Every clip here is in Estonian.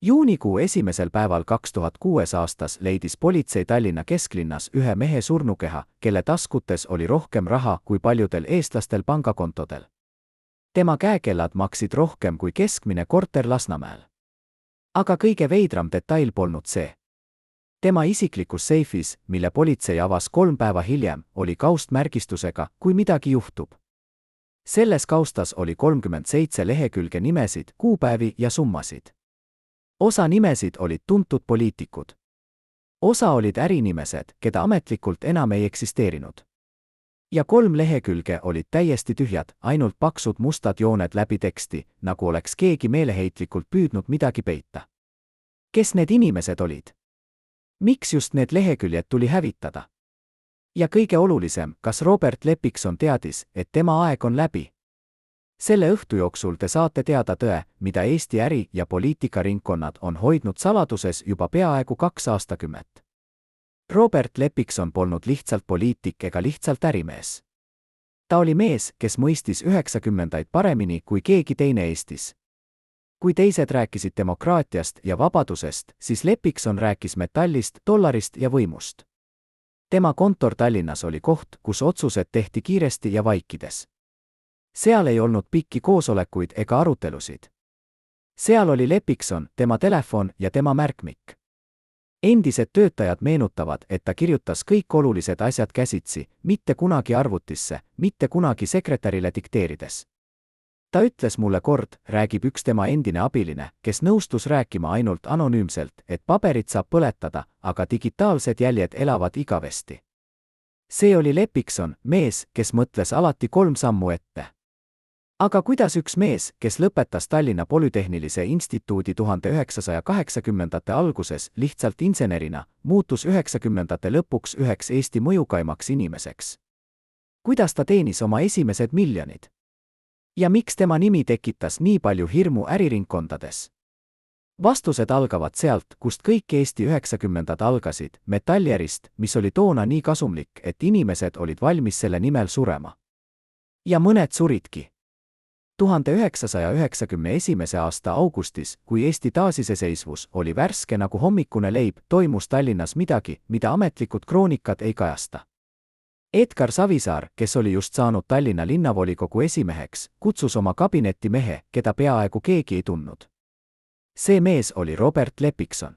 Juunikuu esimesel päeval 2006 aastas leidis politsei Tallinna kesklinnas ühe mehe surnukeha, kelle taskutes oli rohkem raha kui paljudel eestlastel pangakontodel. Tema käekellad maksid rohkem kui keskmine korter Lasnamäel. Aga kõige veidram detail polnud see. Tema isiklikus seifis, mille politsei avas 3 päeva hiljem, oli kaust märgistusega, kui midagi juhtub. Selles kaustas oli 37 lehekülge nimesid, kuupäevi ja summasid. Osa nimesid olid tuntud poliitikud. Osa olid äriinimesed, keda ametlikult enam ei eksisteerinud. Ja 3 lehekülge olid täiesti tühjad, ainult paksud mustad jooned läbi teksti, nagu oleks keegi meeleheitlikult püüdnud midagi peita. Kes need inimesed olid? Miks just need leheküljed tuli hävitada? Ja kõige olulisem, kas Robert Lepikson teadis, et tema aeg on läbi? Selle õhtu jooksul te saate teada tõe, mida Eesti äri- ja poliitikaringkonnad on hoidnud saladuses juba peaaegu 2 aastakümmet. Robert Lepikson polnud lihtsalt poliitik ega lihtsalt ärimees. Ta oli mees, kes mõistis 90-ndaid paremini kui keegi teine Eestis. Kui teised rääkisid demokraatiast ja vabadusest, siis Lepikson rääkis metallist, dollarist ja võimust. Tema kontor Tallinnas oli koht, kus otsused tehti kiiresti ja vaikides. Seal ei olnud pikki koosolekuid ega arutelusid. Seal oli Lepikson, tema telefon ja tema märkmik. Endised töötajad meenutavad, et ta kirjutas kõik olulised asjad käsitsi, mitte kunagi arvutisse, mitte kunagi sekretärile dikteerides. Ta ütles mulle kord, räägib üks tema endine abiline, kes nõustus rääkima ainult anonüümselt, et paberit saab põletada, aga digitaalsed jäljed elavad igavesti. See oli Lepikson, mees, kes mõtles alati 3 sammu ette. Aga kuidas üks mees, kes lõpetas Tallinna Polütehnilise Instituudi 1980-ndate alguses lihtsalt insenerina, muutus 90-ndate lõpuks üheks Eesti mõjukaimaks inimeseks? Kuidas ta teenis oma esimesed miljonid? Ja miks tema nimi tekitas nii palju hirmu äriringkondades? Vastused algavad sealt, kust kõik Eesti 90-ndad algasid, metallierist, mis oli toona nii kasumlik, et inimesed olid valmis selle nimel surema. Ja mõned suridki. 1991. aasta augustis, kui Eesti taasiseseisvus oli värske nagu hommikune leib, toimus Tallinnas midagi, mida ametlikud kroonikad ei kajasta. Edgar Savisaar, kes oli just saanud Tallinna linnavolikogu esimeheks, kutsus oma kabinetti mehe, keda peaaegu keegi ei tundnud. See mees oli Robert Lepikson.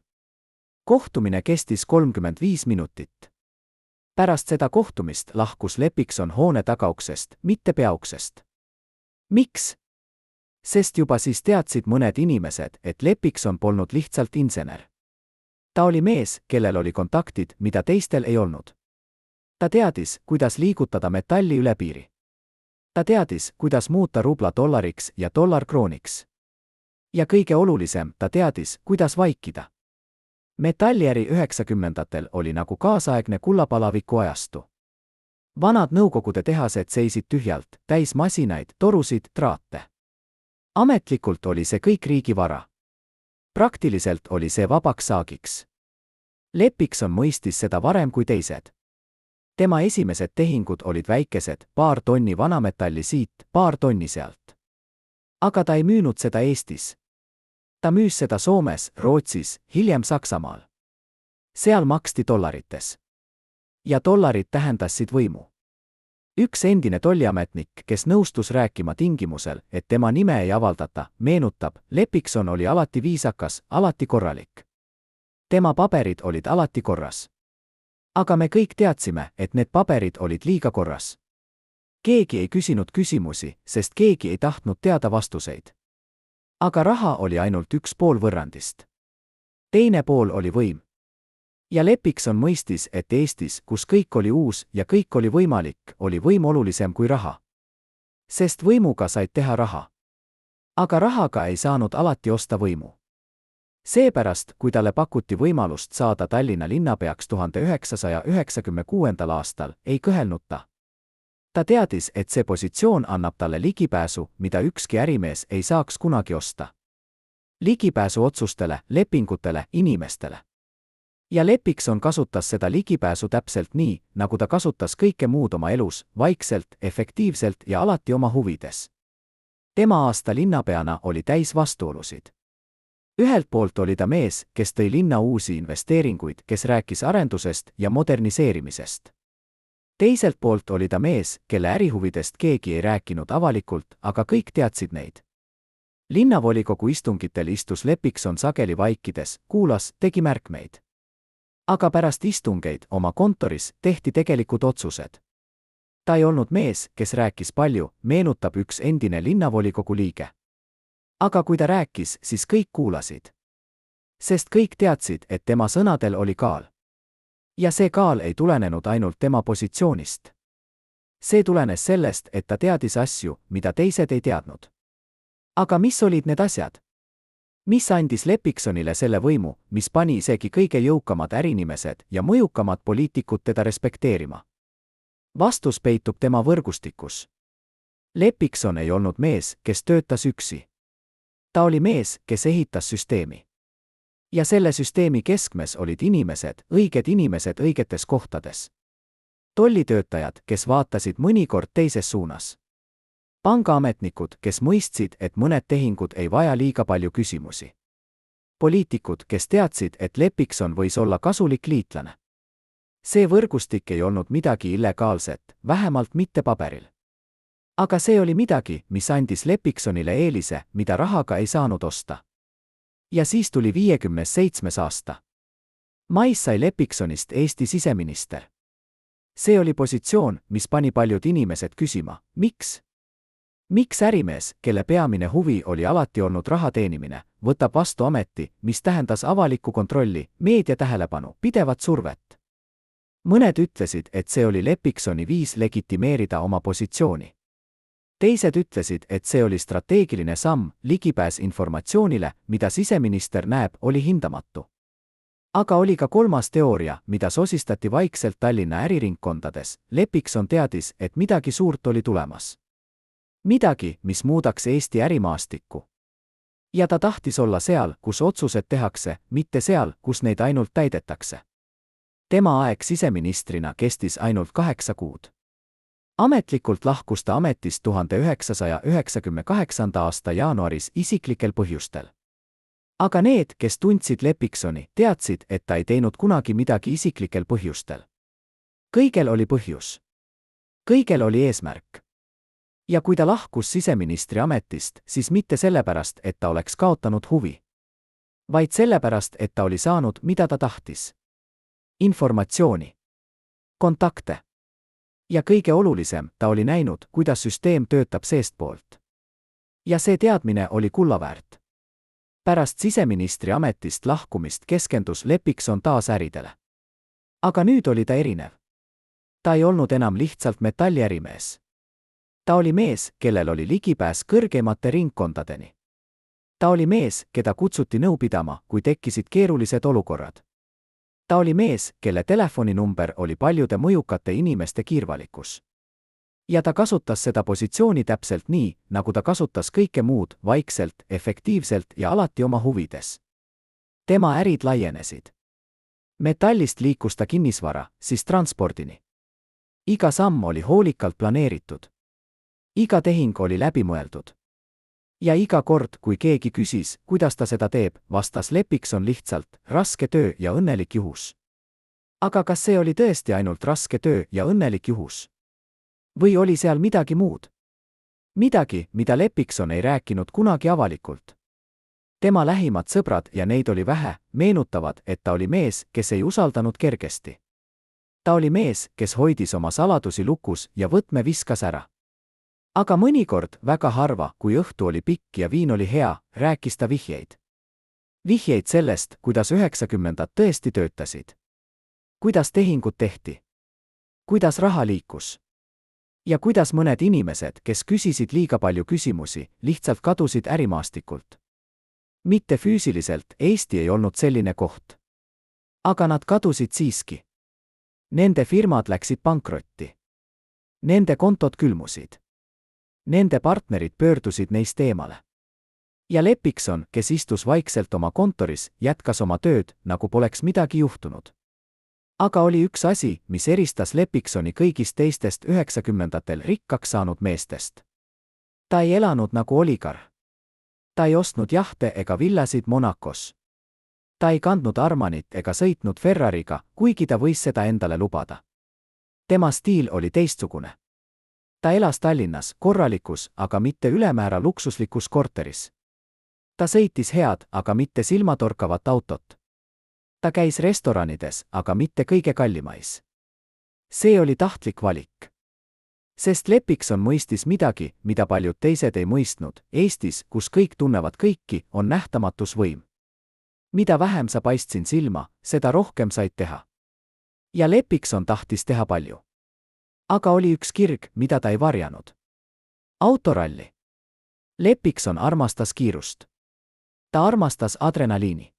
Kohtumine kestis 35 minutit. Pärast seda kohtumist lahkus Lepikson hoone tagauksest, mitte peauksest. Miks? Sest juba siis teadsid mõned inimesed, et Lepikson polnud lihtsalt insener. Ta oli mees, kellel oli kontaktid, mida teistel ei olnud. Ta teadis, kuidas liigutada metalli üle piiri. Ta teadis, kuidas muuta rubla dollariks ja dollar krooniks. Ja kõige olulisem, ta teadis, kuidas vaikida. Metalliäri 90-ndatel oli nagu kaasaegne kullapalaviku ajastu. Vanad Nõukogude tehased seisid tühjalt, täis masinaid, torusid, traate. Ametlikult oli see kõik riigi vara. Praktiliselt oli see vabaks saagiks. Lepikson mõistis seda varem kui teised. Tema esimesed tehingud olid väikesed, paar tonni vanametalli siit, paar tonni sealt. Aga ta ei müünud seda Eestis. Ta müüs seda Soomes, Rootsis, hiljem Saksamaal. Seal maksti dollarites. Ja dollarid tähendasid võimu. Üks endine tolliametnik, kes nõustus rääkima tingimusel, et tema nime ei avaldata, meenutab, Lepikson oli alati viisakas, alati korralik. Tema paberid olid alati korras. Aga me kõik teadsime, et need paberid olid liiga korras. Keegi ei küsinud küsimusi, sest keegi ei tahtnud teada vastuseid. Aga raha oli ainult 1/2 võrrandist. Teine pool oli võim. Ja Lepikson mõistis, et Eestis, kus kõik oli uus ja kõik oli võimalik, oli võim olulisem kui raha. Sest võimuga said teha raha. Aga rahaga ei saanud alati osta võimu. Seepärast, kui talle pakuti võimalust saada Tallinna linnapeaks 1996. aastal, ei kõhelnud ta. Ta teadis, et see positsioon annab talle ligipääsu, mida ükski ärimees ei saaks kunagi osta. Ligipääsu otsustele, lepingutele, inimestele. Ja Lepikson kasutas seda ligipääsu täpselt nii, nagu ta kasutas kõike muud oma elus, vaikselt, efektiivselt ja alati oma huvides. Tema aasta linnapeana oli täis vastuolusid. Ühelt poolt oli ta mees, kes tõi linna uusi investeeringuid, kes rääkis arendusest ja moderniseerimisest. Teiselt poolt oli ta mees, kelle ärihuvidest keegi ei rääkinud avalikult, aga kõik teadsid neid. Linnavolikogu istungitel istus Lepikson sageli vaikides, kuulas, tegi märkmeid. Aga pärast istungeid oma kontoris tehti tegelikud otsused. Ta ei olnud mees, kes rääkis palju, meenutab üks endine linnavolikogu liige. Aga kui ta rääkis, siis kõik kuulasid. Sest kõik teadsid, et tema sõnadel oli kaal. Ja see kaal ei tulenenud ainult tema positsioonist. See tulenes sellest, et ta teadis asju, mida teised ei teadnud. Aga mis olid need asjad? Mis andis Lepiksonile selle võimu, mis pani isegi kõige jõukamad ärinimesed ja mõjukamad poliitikud teda respekteerima? Vastus peitub tema võrgustikus. Lepikson ei olnud mees, kes töötas üksi. Ta oli mees, kes ehitas süsteemi. Ja selle süsteemi keskmes olid inimesed, õiged inimesed õigetes kohtades. Tollitöötajad, kes vaatasid mõnikord teises suunas. Pangaametnikud, kes mõistsid, et mõned tehingud ei vaja liiga palju küsimusi. Poliitikud, kes teadsid, et Lepikson võis olla kasulik liitlane. See võrgustik ei olnud midagi illegaalset, vähemalt mitte paberil. Aga see oli midagi, mis andis Lepiksonile eelise, mida rahaga ei saanud osta. Ja siis tuli 57. aasta. Mais sai Lepiksonist Eesti siseminister. See oli positsioon, mis pani paljud inimesed küsima, miks? Miks ärimees, kelle peamine huvi oli alati olnud raha teenimine, võtab vastu ameti, mis tähendas avalikku kontrolli, meedia tähelepanu, pidevat survet? Mõned ütlesid, et see oli Lepiksoni viis legitimeerida oma positsiooni. Teised ütlesid, et see oli strateegiline samm, ligipääs informatsioonile, mida siseminister näeb, oli hindamatu. Aga oli ka kolmas teooria, mida sosistati vaikselt Tallinna äriringkondades. Lepikson teadis, et midagi suurt oli tulemas. Midagi, mis muudaks Eesti ärimaastikku. Ja ta tahtis olla seal, kus otsused tehakse, mitte seal, kus neid ainult täidetakse. Tema aeg siseministrina kestis ainult 8 kuud. Ametlikult lahkus ta ametist 1998. aasta jaanuaris isiklikel põhjustel. Aga need, kes tundsid Lepiksoni, teadsid, et ta ei teinud kunagi midagi isiklikel põhjustel. Kõigel oli põhjus. Kõigel oli eesmärk. Ja kui ta lahkus siseministri ametist, siis mitte sellepärast, et ta oleks kaotanud huvi. Vaid sellepärast, et ta oli saanud, mida ta tahtis. Informatsiooni. Kontakte. Ja kõige olulisem, ta oli näinud, kuidas süsteem töötab seestpoolt. Ja see teadmine oli kullaväärt. Pärast siseministri ametist lahkumist keskendus Lepikson taas äridele. Aga nüüd oli ta erinev. Ta ei olnud enam lihtsalt metalliärimees. Ta oli mees, kellel oli ligipääs kõrgemate ringkondadeni. Ta oli mees, keda kutsuti nõu pidama, kui tekkisid keerulised olukorrad. Ta oli mees, kelle telefoninumber oli paljude mõjukate inimeste kiirvalikus. Ja ta kasutas seda positsiooni täpselt nii, nagu ta kasutas kõike muud, vaikselt, efektiivselt ja alati oma huvides. Tema ärid laienesid. Metallist liikus ta kinnisvara, siis transpordini. Iga samm oli hoolikalt planeeritud. Iga tehing oli läbimõeldud. Ja iga kord, kui keegi küsis, kuidas ta seda teeb, vastas Lepikson lihtsalt, raske töö ja õnnelik juhus. Aga kas see oli tõesti ainult raske töö ja õnnelik juhus? Või oli seal midagi muud? Midagi, mida Lepikson ei rääkinud kunagi avalikult. Tema lähimad sõbrad, ja neid oli vähe, meenutavad, et ta oli mees, kes ei usaldanud kergesti. Ta oli mees, kes hoidis oma saladusi lukus ja võtme viskas ära. Aga mõnikord, väga harva, kui õhtu oli pikk ja viin oli hea, rääkis ta vihjeid. Vihjeid sellest, kuidas 90-ndad tõesti töötasid. Kuidas tehingud tehti. Kuidas raha liikus. Ja kuidas mõned inimesed, kes küsisid liiga palju küsimusi, lihtsalt kadusid ärimaastikult. Mitte füüsiliselt, Eesti ei olnud selline koht. Aga nad kadusid siiski. Nende firmad läksid pankrotti. Nende kontod külmusid. Nende partnerid pöördusid neist eemale. Ja Lepikson, kes istus vaikselt oma kontoris, jätkas oma tööd, nagu poleks midagi juhtunud. Aga oli üks asi, mis eristas Lepiksoni kõigist teistest 90-ndatel rikkaks saanud meestest. Ta ei elanud nagu oligarh. ta ei ostnud jahte ega villasid Monacos. ta ei kandnud Armanit ega sõitnud Ferrariga, kuigi ta võis seda endale lubada. tema stiil oli teistsugune. ta elas Tallinnas korralikus, aga mitte ülemäära luksuslikus korteris. ta sõitis head, aga mitte silmatorkavat autot. ta käis restoranides, aga mitte kõige kallimais. see oli tahtlik valik. sest Lepikson mõistis midagi, mida paljud teised ei mõistnud. Eestis, kus kõik tunnevad kõiki, on nähtamatus võim. mida vähem sa paistsin silma, seda rohkem said teha. ja Lepikson tahtis teha palju. aga oli üks kirg, mida ta ei varjanud. autoralli. Lepikson armastas kiirust. ta armastas adrenaliini.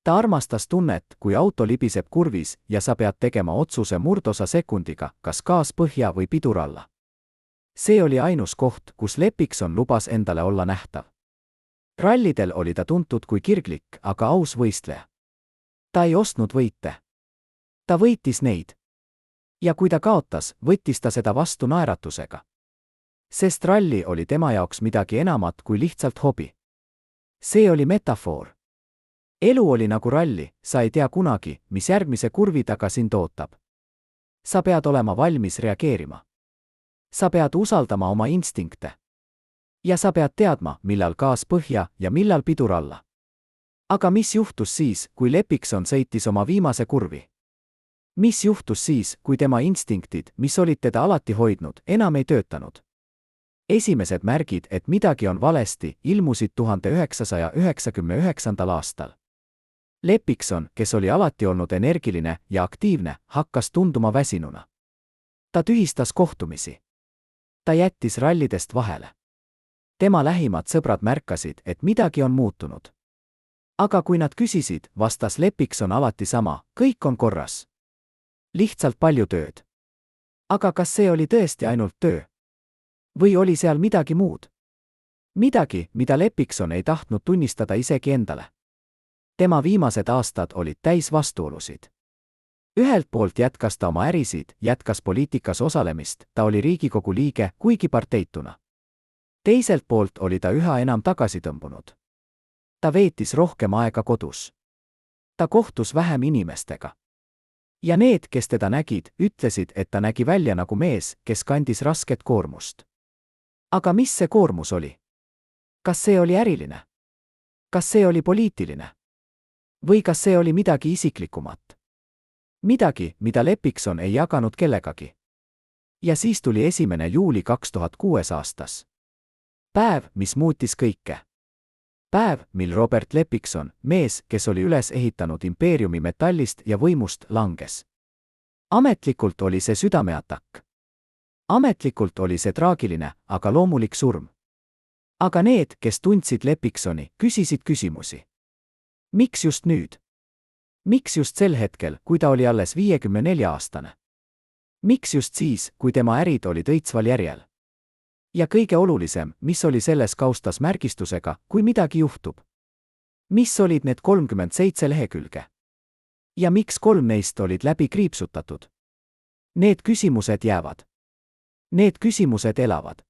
ta armastas tunnet, kui auto libiseb kurvis ja sa pead tegema otsuse murdosa sekundiga, kas gaas põhja või pidur alla. see oli ainus koht, kus Lepikson lubas endale olla nähtav. rallidel oli ta tuntud kui kirglik, aga aus võistleja. ta ei ostnud võite. ta võitis neid. ja kui ta kaotas, võttis ta seda vastu naeratusega. sest ralli oli tema jaoks midagi enamat kui lihtsalt hobi. see oli metafoor. elu oli nagu ralli, sa ei tea kunagi, mis järgmise kurvi taga sind ootab. sa pead olema valmis reageerima. sa pead usaldama oma instinkte. ja sa pead teadma, millal gaas põhja ja millal pidur alla. aga mis juhtus siis, kui Lepikson sõitis oma viimase kurvi? mis juhtus siis, kui tema instinktid, mis olid teda alati hoidnud, enam ei töötanud? esimesed märgid, et midagi on valesti, ilmusid 1999. aastal. Lepikson, kes oli alati olnud energiline ja aktiivne, hakkas tunduma väsinuna. ta tühistas kohtumisi. ta jättis rallidest vahele. tema lähimad sõbrad märkasid, et midagi on muutunud. aga kui nad küsisid, vastas Lepikson alati sama: kõik on korras. lihtsalt palju tööd. aga kas see oli tõesti ainult töö? või oli seal midagi muud? midagi, mida Lepikson ei tahtnud tunnistada isegi endale. tema viimased aastad olid täis vastuolusid. ühelt poolt jätkas ta oma ärisid, jätkas poliitikas osalemist, ta oli Riigikogu liige, kuigi parteituna. teiselt poolt oli ta üha enam tagasi tõmbunud. ta veetis rohkem aega kodus. ta kohtus vähem inimestega. ja need, kes teda nägid, ütlesid, et ta nägi välja nagu mees, kes kandis rasket koormust. aga mis see koormus oli? kas see oli äriline? kas see oli poliitiline? või kas see oli midagi isiklikumat? midagi, mida Lepikson ei jaganud kellegagi. ja siis tuli 1. juuli 2006 aastas. päev, mis muutis kõike. päev, mil Robert Lepikson, mees, kes oli üles ehitanud impeeriumi metallist ja võimust, langes. ametlikult oli see südameatakk. ametlikult oli see traagiline, aga loomulik surm. aga need, kes tundsid Lepiksoni, küsisid küsimusi. miks just nüüd? miks just sel hetkel, kui ta oli alles 54-aastane? miks just siis, kui tema ärid olid õitsval järjel? ja kõige olulisem, mis oli selles kaustas märgistusega, kui midagi juhtub? mis olid need 37 lehekülge? ja miks 3 neist olid läbi kriipsutatud? Need küsimused jäävad. Need küsimused elavad.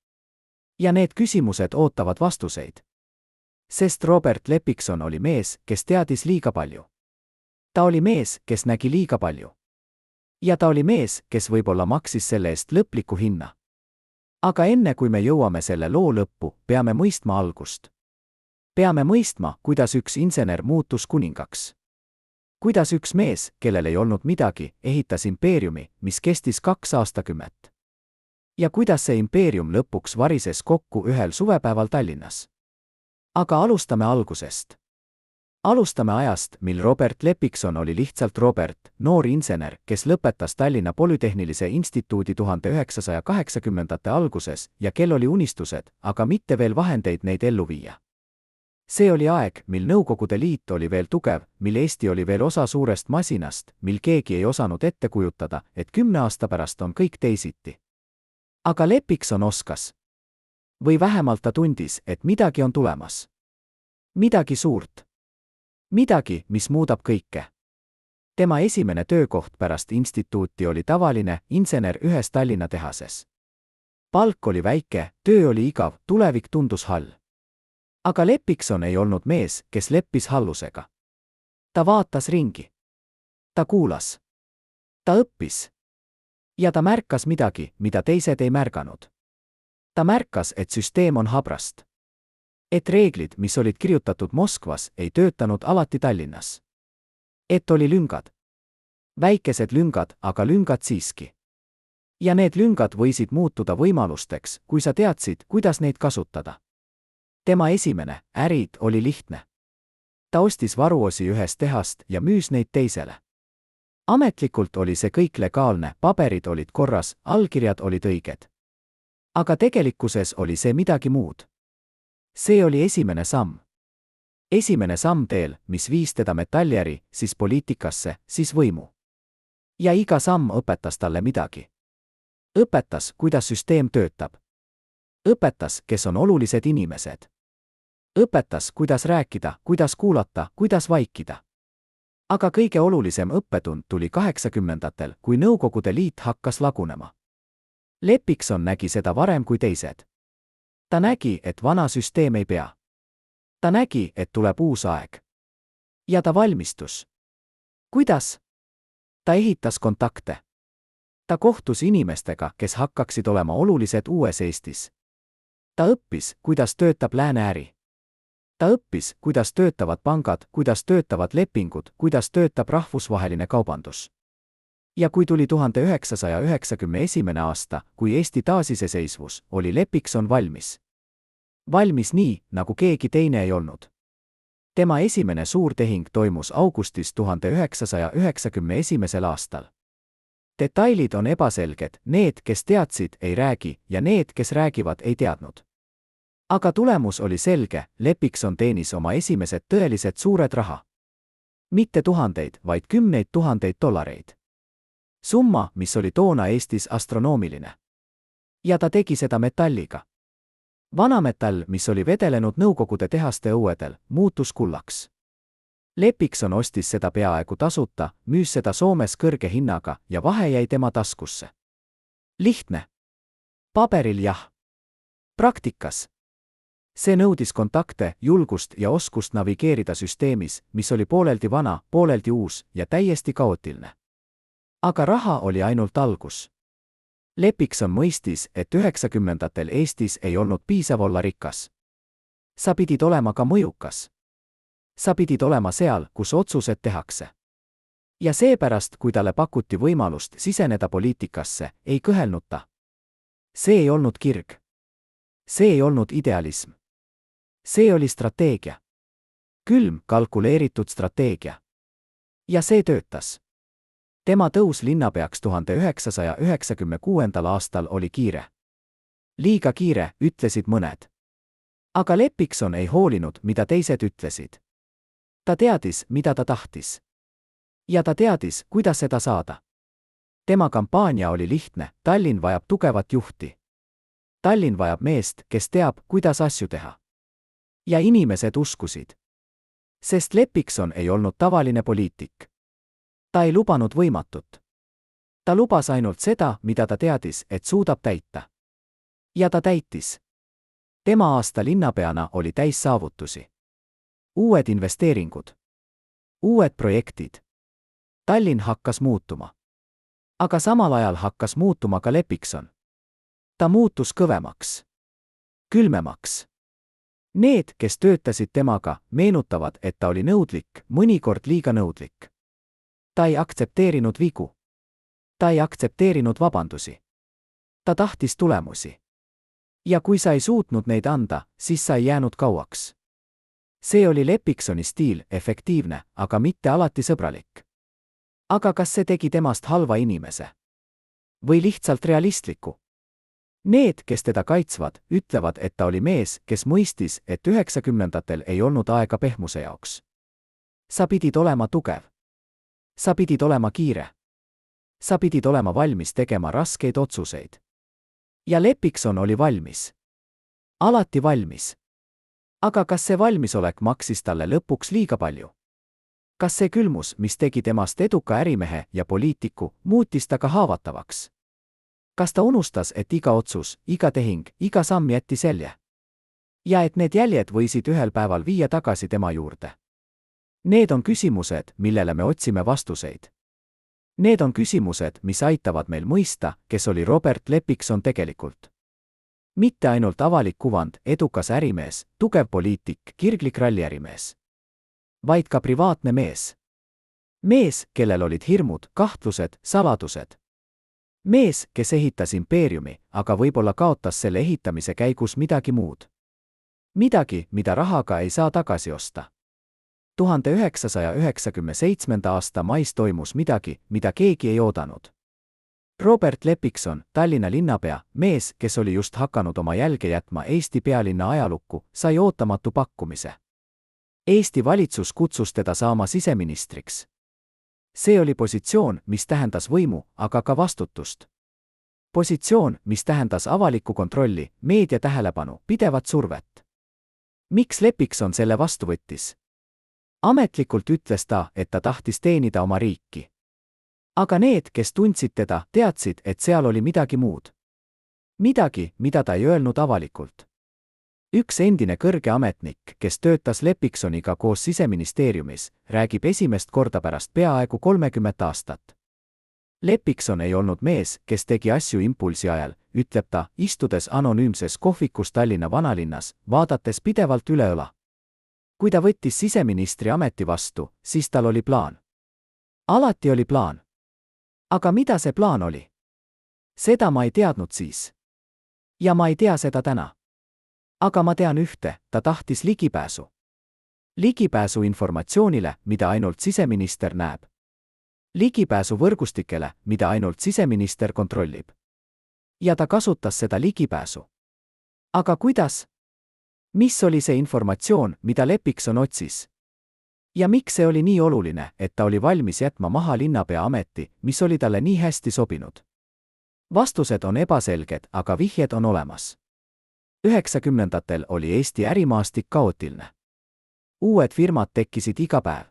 ja need küsimused ootavad vastuseid. sest Robert Lepikson oli mees, kes teadis liiga palju. ta oli mees, kes nägi liiga palju. ja ta oli mees, kes võib-olla maksis selle eest lõpliku hinna. aga enne kui me jõuame selle loo lõppu, peame mõistma algust. peame mõistma, kuidas üks insener muutus kuningaks. kuidas üks mees, kellel ei olnud midagi, ehitas impeeriumi, mis kestis 2 aastakümmet. ja kuidas see impeerium lõpuks varises kokku ühel suvepäeval Tallinnas. aga alustame algusest. alustame ajast, mil Robert Lepikson oli lihtsalt Robert, noor insener, kes lõpetas Tallinna Polütehnilise Instituudi 1980-ndate alguses ja kel oli unistused, aga mitte veel vahendeid neid ellu viia. see oli aeg, mil Nõukogude Liit oli veel tugev, mil Eesti oli veel osa suurest masinast, mil keegi ei osanud ette kujutada, et 10 aasta pärast on kõik teisiti. aga Lepikson oskas. või vähemalt ta tundis, et midagi on tulemas. midagi suurt. midagi, mis muudab kõike. tema esimene töökoht pärast instituuti oli tavaline insener ühes Tallinna tehases. palk oli väike, töö oli igav, tulevik tundus hall. Aga Lepikson ei olnud mees, kes leppis hallusega. Ta vaatas ringi. Ta kuulas. Ta õppis. Ja ta märkas midagi, mida teised ei märganud. Ta märkas, et süsteem on habrast. Et reeglid, mis olid kirjutatud Moskvas, ei töötanud alati Tallinnas. Et oli lüngad. Väikesed lüngad, aga lüngad siiski. Ja need lüngad võisid muutuda võimalusteks, kui sa teadsid, kuidas neid kasutada. Tema esimene ärid oli lihtne. Ta ostis varuosi ühest tehast ja müüs neid teisele. Ametlikult oli see kõik legaalne, paberid olid korras, allkirjad olid õiged. Aga tegelikkuses oli see midagi muud. See oli esimene samm. Esimene samm teel, mis viis teda metalliäri, siis poliitikasse, siis võimu. Ja iga samm õpetas talle midagi. Õpetas, kuidas süsteem töötab. Õpetas, kes on olulised inimesed. Õpetas, kuidas rääkida, kuidas kuulata, kuidas vaikida. Aga kõige olulisem õppetund tuli 80-ndatel, kui Nõukogude Liit hakkas lagunema. Lepikson nägi seda varem kui teised. Ta nägi, et vana süsteem ei pea. Ta nägi, et tuleb uus aeg. Ja ta valmistus. Kuidas? Ta ehitas kontakte. Ta kohtus inimestega, kes hakkaksid olema olulised uues Eestis. Ta õppis, kuidas töötab lääne äri. Ta õppis, kuidas töötavad pangad, kuidas töötavad lepingud, kuidas töötab rahvusvaheline kaubandus. Ja kui tuli 1991. aasta, kui Eesti taasiseseisvus, oli Lepikson valmis. Valmis nii, nagu keegi teine ei olnud. Tema esimene suur tehing toimus augustis 1991. aastal. Detailid on ebaselged, need, kes teadsid, ei räägi, ja need, kes räägivad, ei teadnud. Aga tulemus oli selge, Lepikson teenis oma esimesed tõelised suured raha. Mitte tuhandeid, vaid 10 000 dollareid. Summa, mis oli toona Eestis astronoomiline. Ja ta tegi seda metalliga. Vanametall, mis oli vedelenud Nõukogude tehaste õuedel, muutus kullaks. Lepikson ostis seda peaaegu tasuta, müüs seda Soomes kõrge hinnaga ja vahe jäi tema taskusse. Lihtne. Paberil jah. Praktikas. See nõudis kontakte, julgust ja oskust navigeerida süsteemis, mis oli pooleldi vana, pooleldi uus ja täiesti kaootiline. Aga raha oli ainult algus. Lepikson mõistis, et 90-ndatel Eestis ei olnud piisav olla rikas. Sa pidid olema ka mõjukas. Sa pidid olema seal, kus otsused tehakse. Ja seepärast, kui talle pakuti võimalust siseneda poliitikasse, ei kõhelnud ta. See ei olnud kirg. See ei olnud idealism. See oli strateegia. Külm, kalkuleeritud strateegia. Ja see töötas. Tema tõus linnapeaks 1996. aastal oli kiire. Liiga kiire, ütlesid mõned. Aga Lepikson ei hoolinud, mida teised ütlesid. Ta teadis, mida ta tahtis. Ja ta teadis, kuidas seda saada. Tema kampaania oli lihtne, Tallinn vajab tugevat juhti. Tallinn vajab meest, kes teab, kuidas asju teha. Ja inimesed uskusid. Sest Lepikson ei olnud tavaline poliitik. Ta ei lubanud võimatut. Ta lubas ainult seda, mida ta teadis, et suudab täita. Ja ta täitis. Tema aasta linnapeana oli täis saavutusi. Uued investeeringud. Uued projektid. Tallinn hakkas muutuma. Aga samal ajal hakkas muutuma ka Lepikson. Ta muutus kõvemaks. Külmemaks. Need, kes töötasid temaga, meenutavad, et ta oli nõudlik, mõnikord liiga nõudlik. Ta ei aktsepteerinud vigu. Ta ei aktsepteerinud vabandusi. Ta tahtis tulemusi. Ja kui sa ei suutnud neid anda, siis sa ei jäänud kauaks. See oli Lepiksoni stiil, efektiivne, aga mitte alati sõbralik. Aga kas see tegi temast halva inimese? Või lihtsalt realistliku? Need, kes teda kaitsvad, ütlevad, et ta oli mees, kes mõistis, et 90-ndatel ei olnud aega pehmuse jaoks. Sa pidid olema tugev. Sa pidid olema kiire. Sa pidid olema valmis tegema raskeid otsuseid. Ja Lepikson oli valmis. Alati valmis. Aga kas see valmisolek maksis talle lõpuks liiga palju? Kas see külmus, mis tegi temast eduka ärimehe ja poliitiku, muutis ta ka haavatavaks? Kas ta unustas, et iga otsus, iga tehing, iga samm jättis jälje? Ja et need jäljed võisid ühel päeval viia tagasi tema juurde. Need on küsimused, millele me otsime vastuseid. Need on küsimused, mis aitavad meil mõista, kes oli Robert Lepikson tegelikult. Mitte ainult avalik kuvand, edukas ärimees, tugev poliitik, kirglik ralliärimees. Vaid ka privaatne mees. Mees, kellel olid hirmud, kahtlused, saladused. Mees, kes ehitas impeeriumi, aga võib-olla kaotas selle ehitamise käigus midagi muud. Midagi, mida rahaga ei saa tagasi osta. 1997. aasta mais toimus midagi, mida keegi ei oodanud. Robert Lepikson, Tallinna linnapea, mees, kes oli just hakanud oma jälge jätma Eesti pealinna ajalukku, sai ootamatu pakkumise. Eesti valitsus kutsus teda saama siseministriks. See oli positsioon, mis tähendas võimu, aga ka vastutust. Positsioon, mis tähendas avalikku kontrolli, meedia tähelepanu, pidevat survet. Miks Lepikson selle vastu võttis? Ametlikult ütles ta, et ta tahtis teenida oma riiki. Aga need, kes tundsid teda, teadsid, et seal oli midagi muud. Midagi, mida ta ei öelnud avalikult. Üks endine kõrge ametnik, kes töötas Lepiksoniga koos siseministeeriumis, räägib esimest korda pärast peaaegu 30 aastat. Lepikson ei olnud mees, kes tegi asju impulsi ajal, ütleb ta, istudes anonüümses kohvikus Tallinna vanalinnas, vaadates pidevalt üle õla. Kui ta võttis siseministri ameti vastu, siis tal oli plaan. Alati oli plaan. Aga mida see plaan oli? Seda ma ei teadnud siis. Ja ma ei tea seda täna. Aga ma tean ühte, ta tahtis ligipääsu. Ligipääsu informatsioonile, mida ainult siseminister näeb. Ligipääsu võrgustikele, mida ainult siseminister kontrollib. Ja ta kasutas seda ligipääsu. Aga kuidas? Mis oli see informatsioon, mida Lepikson otsis? Ja miks see oli nii oluline, et ta oli valmis jätma maha linnapea ameti, mis oli talle nii hästi sobinud? Vastused on ebaselged, aga vihjed on olemas. 90-ndatel oli Eesti ärimaastik kaootiline. Uued firmad tekkisid iga päev.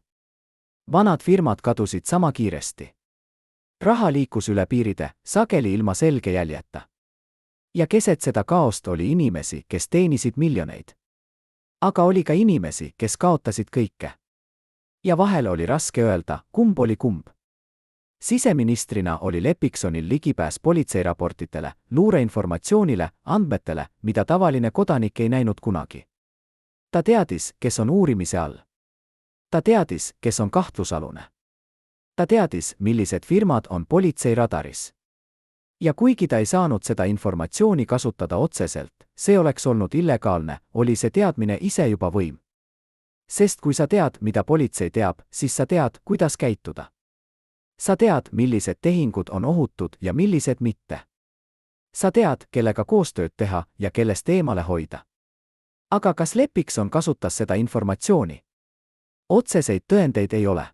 Vanad firmad kadusid sama kiiresti. Raha liikus üle piiride, sageli ilma selge jäljeta. Ja keset seda kaost oli inimesi, kes teenisid miljoneid. Aga oli ka inimesi, kes kaotasid kõike. Ja vahel oli raske öelda, kumb oli kumb. Siseministrina oli Lepiksonil ligipääs politseiraportitele, luureinformatsioonile, andmetele, mida tavaline kodanik ei näinud kunagi. Ta teadis, kes on uurimise all. Ta teadis, kes on kahtlusalune. Ta teadis, millised firmad on politsei radaris. Ja kuigi ta ei saanud seda informatsiooni kasutada otseselt, see oleks olnud illegaalne, oli see teadmine ise juba võim. Sest kui sa tead, mida politsei teab, siis sa tead, kuidas käituda. Sa tead, millised tehingud on ohutud ja millised mitte. Sa tead, kellega koostööd teha ja kellest eemale hoida. Aga kas Lepikson kasutas seda informatsiooni? Otseseid tõendeid ei ole.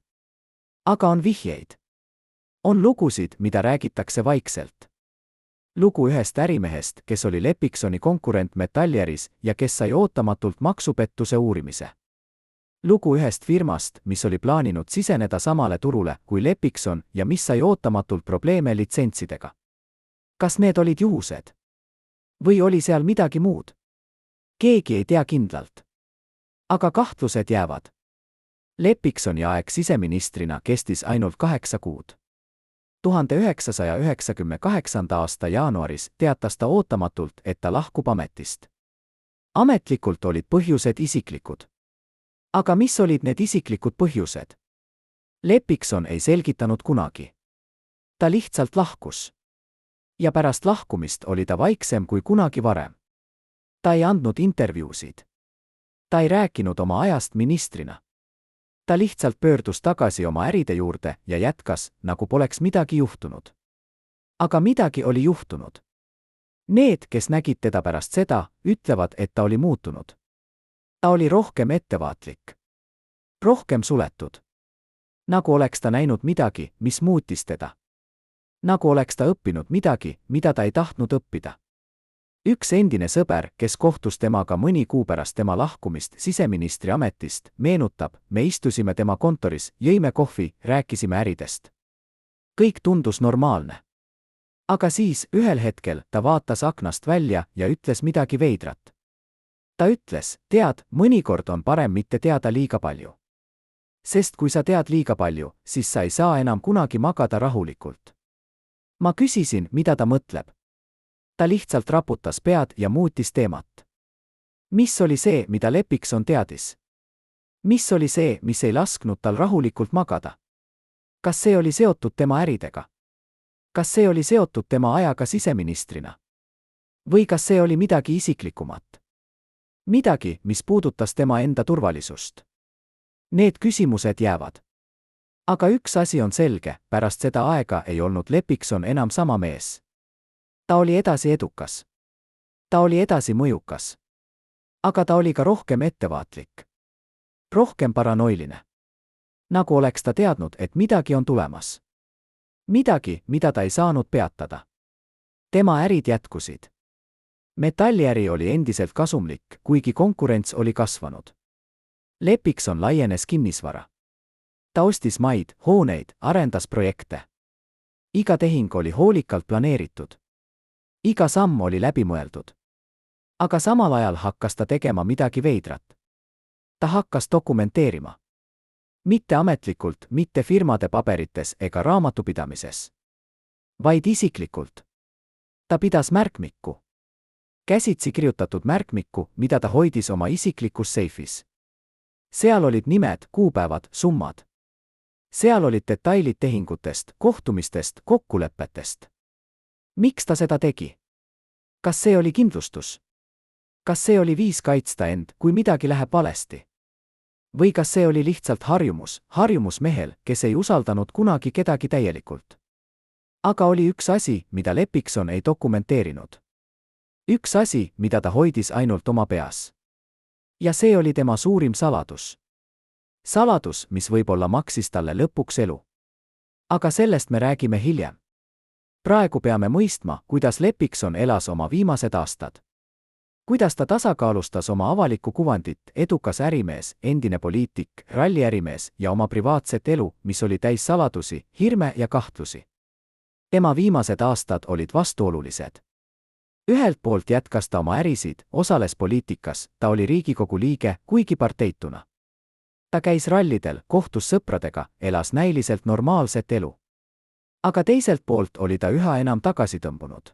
Aga on vihjeid. On lugusid, mida räägitakse vaikselt. Lugu ühest ärimehest, kes oli Lepiksoni konkurent metalliäris ja kes sai ootamatult maksupettuse uurimise. Lugu ühest firmast, mis oli plaaninud siseneda samale turule kui Lepikson ja mis sai ootamatult probleeme litsentsidega. Kas need olid juhused? Või oli seal midagi muud? Keegi ei tea kindlalt. Aga kahtlused jäävad. Lepiksoni aeg siseministrina kestis ainult 8 kuud. 1998. aasta jaanuaris teatas ta ootamatult, et ta lahkub ametist. Ametlikult olid põhjused isiklikud. Aga mis olid need isiklikud põhjused? Lepikson ei selgitanud kunagi. Ta lihtsalt lahkus. Ja pärast lahkumist oli ta vaiksem kui kunagi varem. Ta ei andnud intervjuusid. Ta ei rääkinud oma ajast ministrina. Ta lihtsalt pöördus tagasi oma äride juurde ja jätkas, nagu poleks midagi juhtunud. Aga midagi oli juhtunud. Need, kes nägid teda pärast seda, ütlevad, et ta oli muutunud. Ta oli rohkem ettevaatlik. Rohkem suletud. Nagu oleks ta näinud midagi, mis muutis teda. Nagu oleks ta õppinud midagi, mida ta ei tahtnud õppida. Üks endine sõber, kes kohtus temaga mõni kuu pärast tema lahkumist siseministri ametist, meenutab, me istusime tema kontoris, jõime kohvi, rääkisime äridest. Kõik tundus normaalne. Aga siis, ühel hetkel, ta vaatas aknast välja ja ütles midagi veidrat. ta ütles, tead, mõnikord on parem mitte teada liiga palju. Sest kui sa tead liiga palju, siis sa ei saa enam kunagi magada rahulikult. Ma küsisin, mida ta mõtleb. Ta lihtsalt raputas pead ja muutis teemat. Mis oli see, mida Lepikson teadis? Mis oli see, mis ei lasknud tal rahulikult magada? Kas see oli seotud tema äridega? Kas see oli seotud tema ajaga siseministrina? Või kas see oli midagi isiklikumat? Midagi, mis puudutas tema enda turvalisust? Need küsimused jäävad. Aga üks asi on selge, pärast seda aega ei olnud Lepikson enam sama mees. Ta oli edasi edukas. Ta oli edasi mõjukas. Aga ta oli ka rohkem ettevaatlik. Rohkem paranoiline. Nagu oleks ta teadnud, et midagi on tulemas. Midagi, mida ta ei saanud peatada. Tema ärid jätkusid. Metalliäri oli endiselt kasumlik, kuigi konkurents oli kasvanud. Lepikson laienes kinnisvara. Ta ostis maid, hooneid, arendas projekte. Iga tehing oli hoolikalt planeeritud. Iga samm oli läbimõeldud. Aga samal ajal hakkas ta tegema midagi veidrat. Ta hakkas dokumenteerima. Mitte ametlikult, mitte firmade paberites ega raamatupidamises. Vaid isiklikult. Ta pidas märkmikku. Käsitsi kirjutatud märkmikku, mida ta hoidis oma isiklikus seifis. Seal olid nimed, kuupäevad, summad. Seal olid detailid tehingutest, kohtumistest, kokkulepetest. Miks ta seda tegi? Kas see oli kindlustus? Kas see oli viis kaitsta end, kui midagi läheb valesti? Või kas see oli lihtsalt harjumus mehel, kes ei usaldanud kunagi kedagi täielikult? Aga oli üks asi, mida Lepikson ei dokumenteerinud. Üks asi, mida ta hoidis ainult oma peas. Ja see oli tema suurim saladus. Saladus, mis võib-olla maksis talle lõpuks elu. Aga sellest me räägime hiljem. Praegu peame mõistma, kuidas Lepikson elas oma viimased aastad. Kuidas ta tasakaalustas oma avalikku kuvandit, edukas ärimees, endine poliitik, ralliärimees ja oma privaatset elu, mis oli täis saladusi, hirme ja kahtlusi. Tema viimased aastad olid vastuolulised. Ühelt poolt jätkas ta oma ärisid, osales poliitikas, ta oli Riigikogu liige, kuigi parteituna. Ta käis rallidel, kohtus sõpradega, elas näiliselt normaalset elu. Aga teiselt poolt oli ta üha enam tagasi tõmbunud.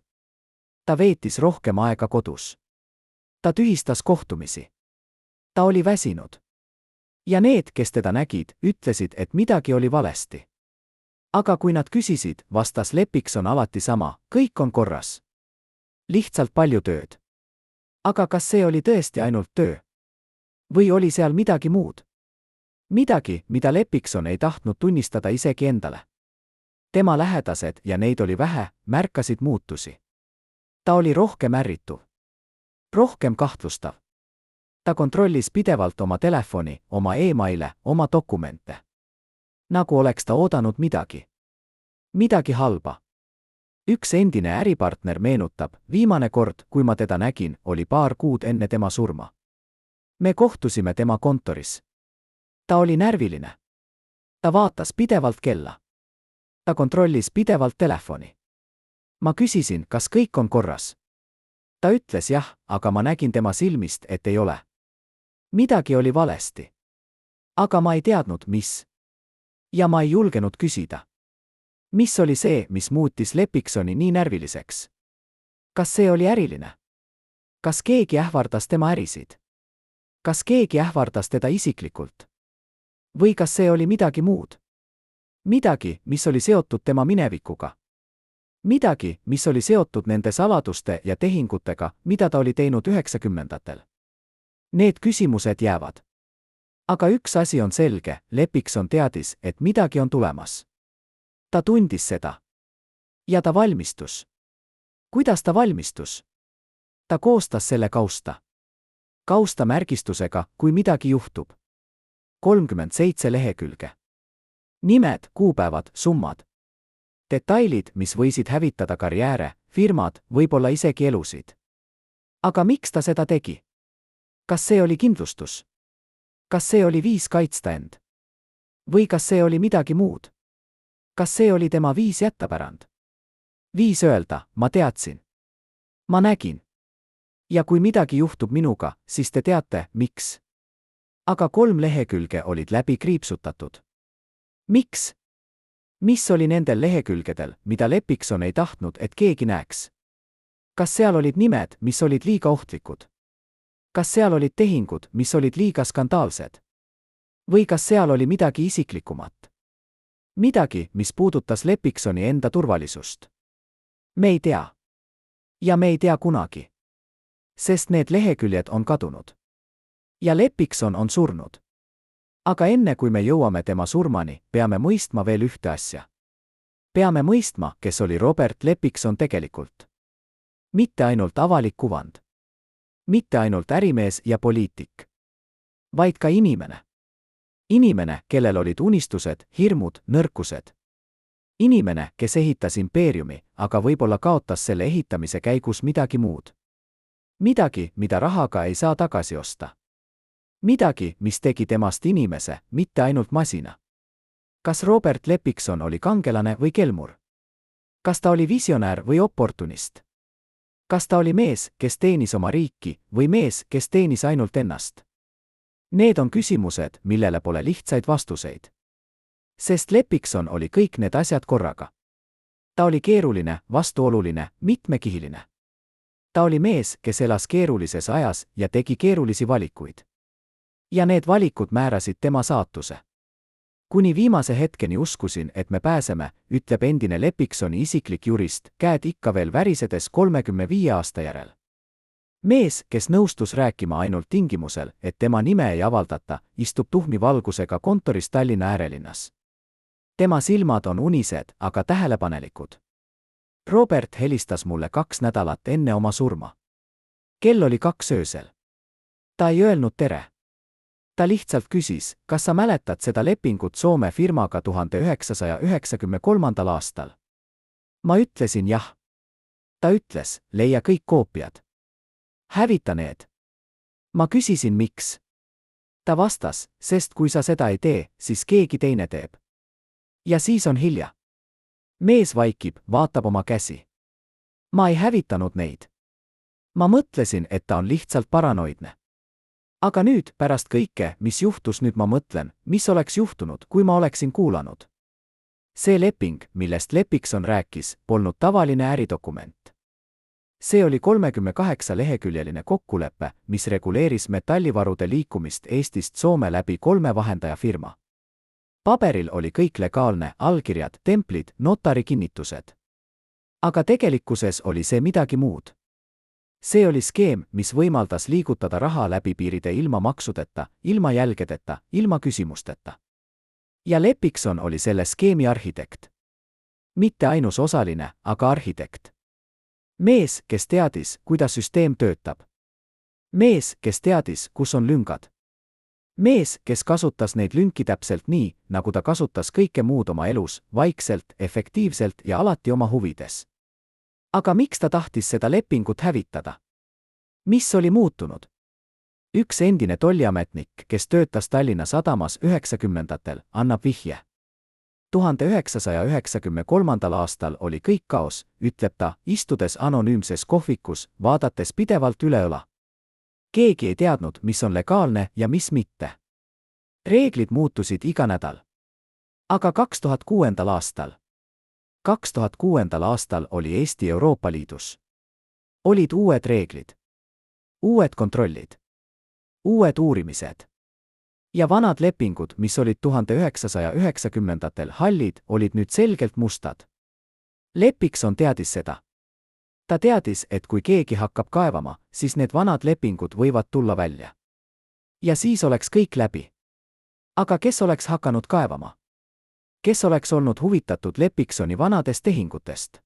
Ta veetis rohkem aega kodus. Ta tühistas kohtumisi. Ta oli väsinud. Ja need, kes teda nägid, ütlesid, et midagi oli valesti. Aga kui nad küsisid, vastas Lepikson alati sama, kõik on korras. Lihtsalt palju tööd. Aga kas see oli tõesti ainult töö? Või oli seal midagi muud? Midagi, mida Lepikson ei tahtnud tunnistada isegi endale. Tema lähedased, ja neid oli vähe, märkasid muutusi. Ta oli rohkem ärrituv. Rohkem kahtlustav. Ta kontrollis pidevalt oma telefoni, oma e-maile, oma dokumente. Nagu oleks ta oodanud midagi. Midagi halba. Üks endine äripartner meenutab, viimane kord, kui ma teda nägin, oli paar kuud enne tema surma. Me kohtusime tema kontoris. Ta oli närviline. Ta vaatas pidevalt kella. Ta kontrollis pidevalt telefoni. Ma küsisin, kas kõik on korras. Ta ütles jah, aga ma nägin tema silmist, et ei ole. Midagi oli valesti. Aga ma ei teadnud, mis. Ja ma ei julgenud küsida. Mis oli see, mis muutis Lepiksoni nii närviliseks? Kas see oli äriline? Kas keegi ähvardas tema ärisid? Kas keegi ähvardas teda isiklikult? Või kas see oli midagi muud? Midagi, mis oli seotud tema minevikuga. Midagi, mis oli seotud nende saladuste ja tehingutega, mida ta oli teinud 90-ndatel. Need küsimused jäävad. Aga üks asi on selge, Lepikson teadis, et midagi on tulemas. Ta tundis seda. Ja ta valmistus. Kuidas ta valmistus? Ta koostas selle kausta. Kausta märgistusega, kui midagi juhtub. 37 lehekülge. Nimed, kuupäevad, summad. Detailid, mis võisid hävitada karjääre, firmad, võib-olla isegi elusid. Aga miks ta seda tegi? Kas see oli kindlustus? Kas see oli viis kaitsta end? Või kas see oli midagi muud? Kas see oli tema viis jätta pärand? Viis öelda, ma teadsin. Ma nägin. Ja kui midagi juhtub minuga, siis te teate, miks. Aga 3 lehekülge olid läbi kriipsutatud. Miks? Mis oli nendel lehekülgedel, mida Lepikson ei tahtnud, et keegi näeks? Kas seal olid nimed, mis olid liiga ohtlikud? Kas seal olid tehingud, mis olid liiga skandaalsed? Või kas seal oli midagi isiklikumat? Midagi, mis puudutas Lepiksoni enda turvalisust? Me ei tea. Ja me ei tea kunagi. Sest need leheküljed on kadunud. Ja Lepikson on surnud. Aga enne kui me jõuame tema surmani, peame mõistma veel ühte asja. Peame mõistma, kes oli Robert Lepikson tegelikult. Mitte ainult avalik kuvand. Mitte ainult ärimees ja poliitik. Vaid ka inimene. Inimene, kellel olid unistused, hirmud, nõrkused. Inimene, kes ehitas impeeriumi, aga võib-olla kaotas selle ehitamise käigus midagi muud. Midagi, mida rahaga ei saa tagasi osta. Midagi, mis tegi temast inimese, mitte ainult masina. Kas Robert Lepikson oli kangelane või kelmur? Kas ta oli visionäär või oportunist? Kas ta oli mees, kes teenis oma riiki, või mees, kes teenis ainult ennast? Need on küsimused, millele pole lihtsaid vastuseid. Sest Lepikson oli kõik need asjad korraga. Ta oli keeruline, vastuoluline, mitmekihiline. Ta oli mees, kes elas keerulises ajas ja tegi keerulisi valikuid. Ja need valikud määrasid tema saatuse. Kuni viimase hetkeni uskusin, et me pääseme, ütleb endine Lepiksoni isiklik jurist, käed ikka veel värisedes 35 aasta järel. Mees, kes nõustus rääkima ainult tingimusel, et tema nime ei avaldata, istub tuhmi valgusega kontoris Tallinna äärelinnas. Tema silmad on unised, aga tähelepanelikud. Robert helistas mulle 2 nädalat enne oma surma. Kell oli 2 öösel. Ta ei öelnud tere. Ta lihtsalt küsis, kas sa mäletad seda lepingut Soome firmaga 1993. aastal? Ma ütlesin jah. Ta ütles, leia kõik koopiad. Hävita need. Ma küsisin miks. Ta vastas, sest kui sa seda ei tee, siis keegi teine teeb. Ja siis on hilja. Mees vaikib, vaatab oma käsi. Ma ei hävitanud neid. Ma mõtlesin, et ta on lihtsalt paranoidne. Aga nüüd, pärast kõike, mis juhtus, nüüd ma mõtlen, mis oleks juhtunud, kui ma oleksin kuulanud. See leping, millest Lepikson rääkis, polnud tavaline äridokument. See oli 38-leheküljeline kokkulepe, mis reguleeris metallivarude liikumist Eestist Soome läbi 3 vahendajafirma. Paberil oli kõik legaalne, allkirjad, templid, notari kinnitused. Aga tegelikkuses oli see midagi muud. See oli skeem, mis võimaldas liigutada raha läbi piiride ilma maksudeta, ilma jälgedeta, ilma küsimusteta. Ja Lepikson oli selle skeemi arhitekt. Mitte ainus osaline, aga arhitekt. Mees, kes teadis, kuidas süsteem töötab. Mees, kes teadis, kus on lüngad. Mees, kes kasutas neid lünki täpselt nii, nagu ta kasutas kõike muud oma elus, vaikselt, efektiivselt ja alati oma huvides. Aga miks ta tahtis seda lepingut hävitada? Mis oli muutunud? Üks endine tolliametnik, kes töötas Tallinna sadamas 90-ndatel, annab vihje. 1993. aastal oli kõik kaos, ütleb ta, istudes anonüümses kohvikus, vaadates pidevalt üle õla. Keegi ei teadnud, mis on legaalne ja mis mitte. Reeglid muutusid iga nädal. Aga 2006. aastal oli Eesti Euroopa Liidus. Olid uued reeglid. Uued kontrollid. Uued uurimised. Ja vanad lepingud, mis olid 1990-ndatel hallid, olid nüüd selgelt mustad. Lepikson teadis seda. Ta teadis, et kui keegi hakkab kaevama, siis need vanad lepingud võivad tulla välja. Ja siis oleks kõik läbi. Aga kes oleks hakanud kaevama? Kes oleks olnud huvitatud Lepiksoni vanadest tehingutest?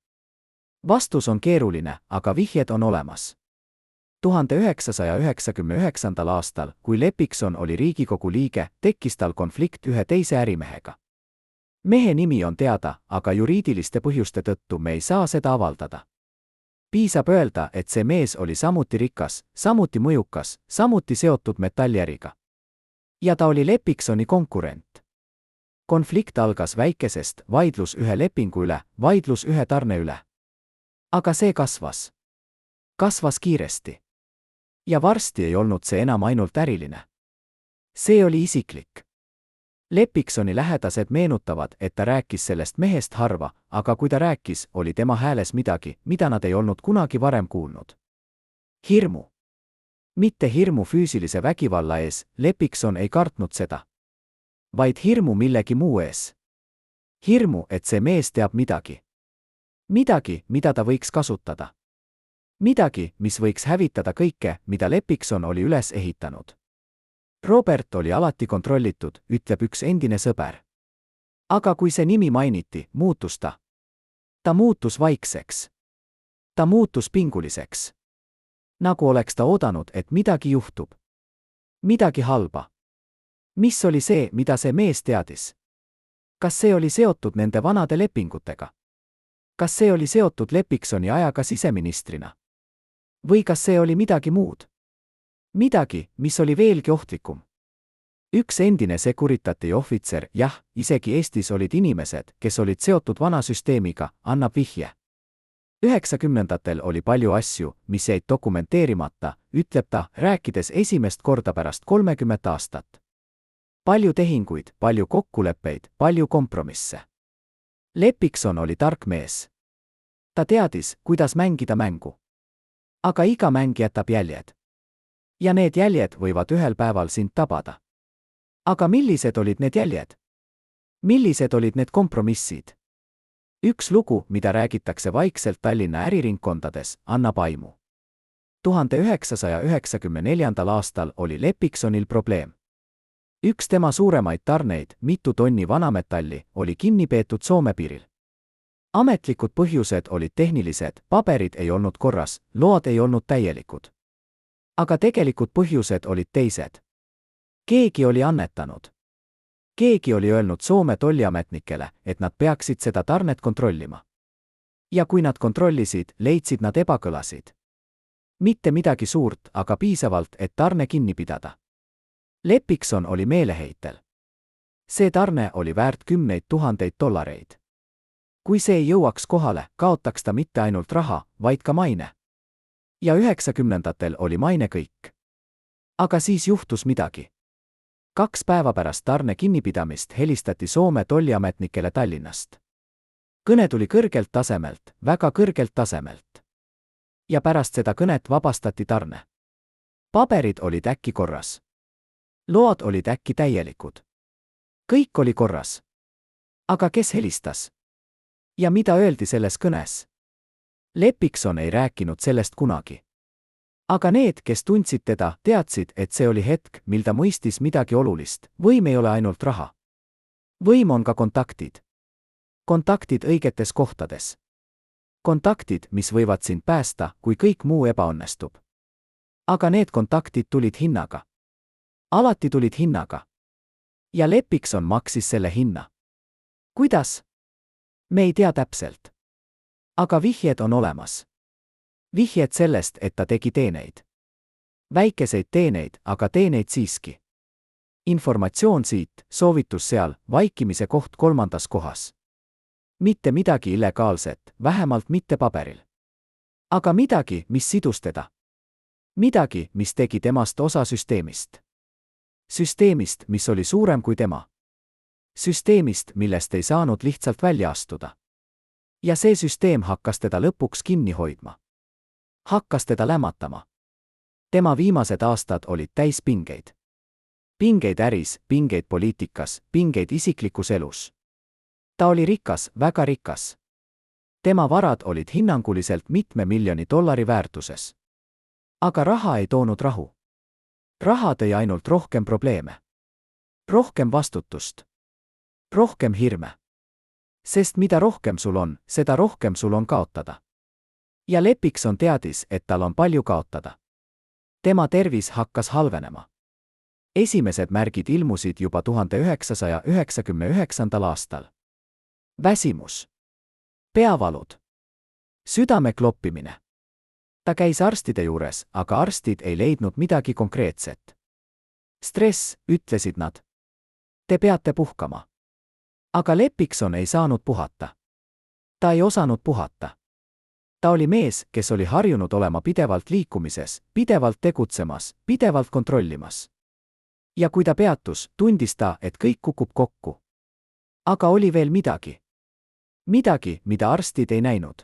Vastus on keeruline, aga vihjed on olemas. 1999. aastal, kui Lepikson oli Riigikogu liige, tekkis tal konflikt ühe teise ärimehega. Mehe nimi on teada, aga juriidiliste põhjuste tõttu me ei saa seda avaldada. Piisab öelda, et see mees oli samuti rikas, samuti mõjukas, samuti seotud metalliäriga. Ja ta oli Lepiksoni konkurent. Konflikt algas väikesest, vaidlus ühe lepingu üle, vaidlus ühe tarne üle. Aga see kasvas. Kasvas kiiresti. Ja varsti ei olnud see enam ainult äriline. See oli isiklik. Leppiksoni lähedased meenutavad, et ta rääkis sellest mehest harva, aga kui ta rääkis, oli tema hääles midagi, mida nad ei olnud kunagi varem kuulnud. Hirmu. Mitte hirmu füüsilise vägivalla ees, Leppikson ei kartnud seda. Vaid hirmu millegi muu ees. Hirmu, et see mees teab midagi. Midagi, mida ta võiks kasutada. Midagi, mis võiks hävitada kõike, mida Leppikson oli üles ehitanud. Robert oli alati kontrollitud, ütleb üks endine sõber. Aga kui see nimi mainiti, muutus ta. Ta muutus vaikseks. Ta muutus pinguliseks. Nagu oleks ta oodanud, et midagi juhtub. Midagi halba. Mis oli see, mida see mees teadis? Kas see oli seotud nende vanade lepingutega? Kas see oli seotud Leppiksoni ajaga siseministrina? Või kas see oli midagi muud? Midagi, mis oli veelgi ohtlikum. Üks endine Securitati ohvitser, jah, isegi Eestis olid inimesed, kes olid seotud vana süsteemiga, annab vihje. 90ndatel oli palju asju, mis jäid dokumenteerimata, ütleb ta, rääkides esimest korda pärast 30 aastat. Palju tehinguid, palju kokkuleppeid, palju kompromisse. Leppikson oli tark mees. Ta teadis, kuidas mängida mängu. Aga iga mäng jätab jäljed. Ja need jäljed võivad ühel päeval sind tabada. Aga millised olid need jäljed? Millised olid need kompromissid? Üks lugu, mida räägitakse vaikselt Tallinna äriringkondades, annab aimu. 1994. aastal oli Leppiksonil probleem. Üks tema suuremaid tarneid, mitu tonni vanametalli, oli kinni peetud Soome piiril. Ametlikud põhjused olid tehnilised, paberid ei olnud korras, load ei olnud täielikud. Aga tegelikud põhjused olid teised. Keegi oli annetanud. Keegi oli öelnud Soome tolliametnikele, et nad peaksid seda tarnet kontrollima. Ja kui nad kontrollisid, leidsid nad ebakõlasid. Mitte midagi suurt, aga piisavalt, et tarne kinni pidada. Leppikson oli meeleheitel. See tarne oli väärt kümneid tuhandeid dollareid. Kui see ei jõuaks kohale, kaotaks ta mitte ainult raha, vaid ka maine. Ja 90ndatel oli maine kõik. Aga siis juhtus midagi. 2 päeva pärast tarne kinnipidamist helistati Soome tolliametnikele Tallinnast. Kõne tuli kõrgelt tasemelt, väga kõrgelt tasemelt. Ja pärast seda kõnet vabastati tarne. Paberid olid äkki korras. Load olid äkki täielikud. Kõik oli korras. Aga kes helistas? Ja mida öeldi selles kõnes? Leppikson ei rääkinud sellest kunagi. Aga need, kes tundsid teda, teadsid, et see oli hetk, mil ta mõistis midagi olulist. Võim ei ole ainult raha. Võim on ka kontaktid. Kontaktid õigetes kohtades. Kontaktid, mis võivad sind päästa, kui kõik muu ebaõnnestub. Aga need kontaktid tulid hinnaga. Alati tulid hinnaga. Ja Leppikson maksis selle hinna. Kuidas? Me ei tea täpselt. Aga vihjed on olemas. Vihjed sellest, et ta tegi teeneid. Väikeseid teeneid, aga teeneid siiski. Informatsioon siit, soovitus seal, vaikimise koht 3. kohas. Mitte midagi illegaalset, vähemalt mitte paberil. Aga midagi, mis sidus teda. Midagi, mis tegi temast osa süsteemist. Süsteemist, mis oli suurem kui tema. Süsteemist, millest ei saanud lihtsalt välja astuda. Ja see süsteem hakkas teda lõpuks kinni hoidma. Hakkas teda lämmatama. Tema viimased aastad olid täis pingeid. Pingeid äris, pingeid poliitikas, pingeid isiklikus elus. Ta oli rikas, väga rikas. Tema varad olid hinnanguliselt mitme miljoni dollari väärtuses. Aga raha ei toonud rahu. Raha tõi ainult rohkem probleeme. Rohkem vastutust. Rohkem hirme. Sest mida rohkem sul on, seda rohkem sul on kaotada. Ja Leppikson teadis, et tal on palju kaotada. Tema tervis hakkas halvenema. Esimesed märgid ilmusid juba 1999. aastal. Väsimus. Peavalud. Südame kloppimine. Ta käis arstide juures, aga arstid ei leidnud midagi konkreetset. Stress, ütlesid nad. Te peate puhkama. Aga Leppikson ei saanud puhata. Ta ei osanud puhata. Ta oli mees, kes oli harjunud olema pidevalt liikumises, pidevalt tegutsemas, pidevalt kontrollimas. Ja kui ta peatus, tundis ta, et kõik kukub kokku. Aga oli veel midagi. Midagi, mida arstid ei näinud.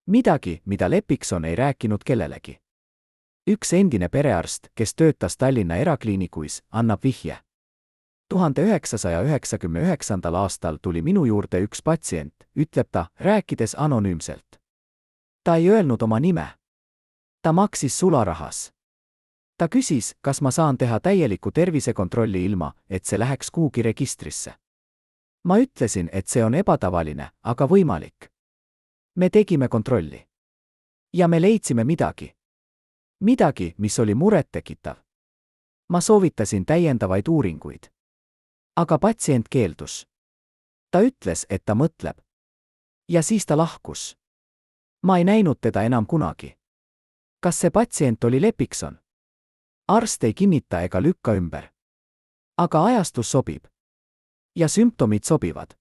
Midagi, mida Lepikson ei rääkinud kellelegi. Üks endine perearst, kes töötas Tallinna erakliinikuis, annab vihje. 1999. aastal tuli minu juurde üks patsient, ütleb ta, rääkides anonüümselt. Ta ei öelnud oma nime. Ta maksis sularahas. Ta küsis, kas ma saan teha täielikku tervisekontrolli ilma, et see läheks kuhugi registrisse. Ma ütlesin, et see on ebatavaline, aga võimalik. Me tegime kontrolli. Ja me leidsime midagi. Midagi, mis oli murettekitav. Ma soovitasin täiendavaid uuringuid. Aga patsient keeldus. Ta ütles, et ta mõtleb. Ja siis ta lahkus. Ma ei näinud teda enam kunagi. Kas see patsient oli Lepikson? Arst ei kinnita ega lükka ümber. Aga ajastus sobib. Ja sümptomid sobivad.